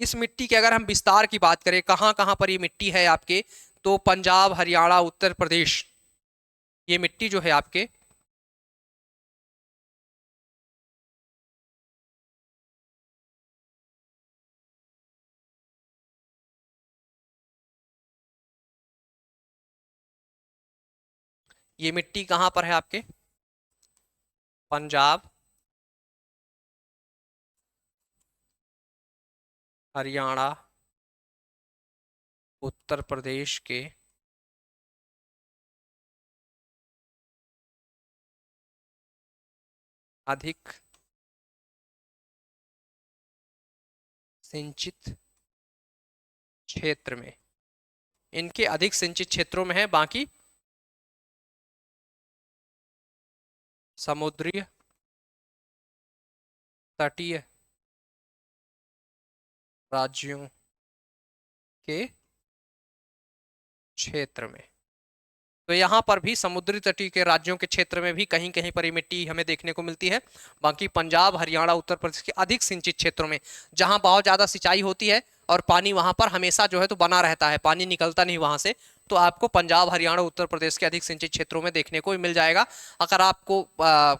इस मिट्टी के अगर हम विस्तार की बात करें, कहाँ कहाँ पर ये मिट्टी है आपके, तो पंजाब, हरियाणा, उत्तर प्रदेश, ये मिट्टी जो है आपके ये मिट्टी कहाँ पर है आपके? पंजाब, हरियाणा, उत्तर प्रदेश के अधिक सिंचित क्षेत्र में, इनके अधिक सिंचित क्षेत्रों में है। बाकी समुद्रीय तटीय राज्यों के क्षेत्र में। तो यहाँ पर भी समुद्री तटीय के राज्यों के क्षेत्र में भी कहीं कहीं पर ये मिट्टी हमें देखने को मिलती है। बाकी पंजाब, हरियाणा, उत्तर प्रदेश के अधिक सिंचित क्षेत्रों में, जहाँ बहुत ज़्यादा सिंचाई होती है और पानी वहाँ पर हमेशा जो है तो बना रहता है, पानी निकलता नहीं वहाँ से, तो आपको पंजाब, हरियाणा, उत्तर प्रदेश के अधिक सिंचित क्षेत्रों में देखने को मिल जाएगा। अगर आपको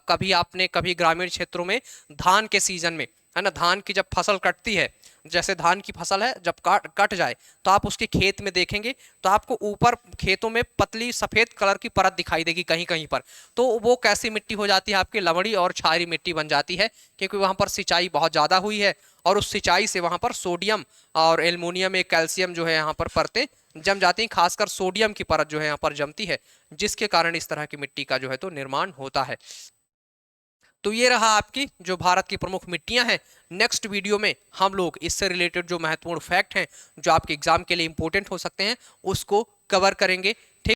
कभी ग्रामीण क्षेत्रों में धान के सीजन में, है ना, धान की जब फसल कटती है, जैसे धान की फसल है जब कट जाए, तो आप उसके खेत में देखेंगे तो आपको ऊपर खेतों में पतली सफेद कलर की परत दिखाई देगी कहीं कहीं पर। तो वो कैसी मिट्टी हो जाती है आपकी? लवणी और क्षारीय मिट्टी बन जाती है, क्योंकि वहां पर सिंचाई बहुत ज्यादा हुई है, और उस सिंचाई से वहां पर सोडियम और एल्युमिनियम, एक कैल्शियम जो है यहाँ पर परतें जम जाती हैं। खासकर सोडियम की परत जो है यहाँ पर जमती है, जिसके कारण इस तरह की मिट्टी का जो है तो निर्माण होता है। तो ये रहा आपकी जो भारत की प्रमुख मिट्टियां हैं। नेक्स्ट वीडियो में हम लोग इससे रिलेटेड जो महत्वपूर्ण फैक्ट हैं, जो आपके एग्जाम के लिए इंपॉर्टेंट हो सकते हैं, उसको कवर करेंगे।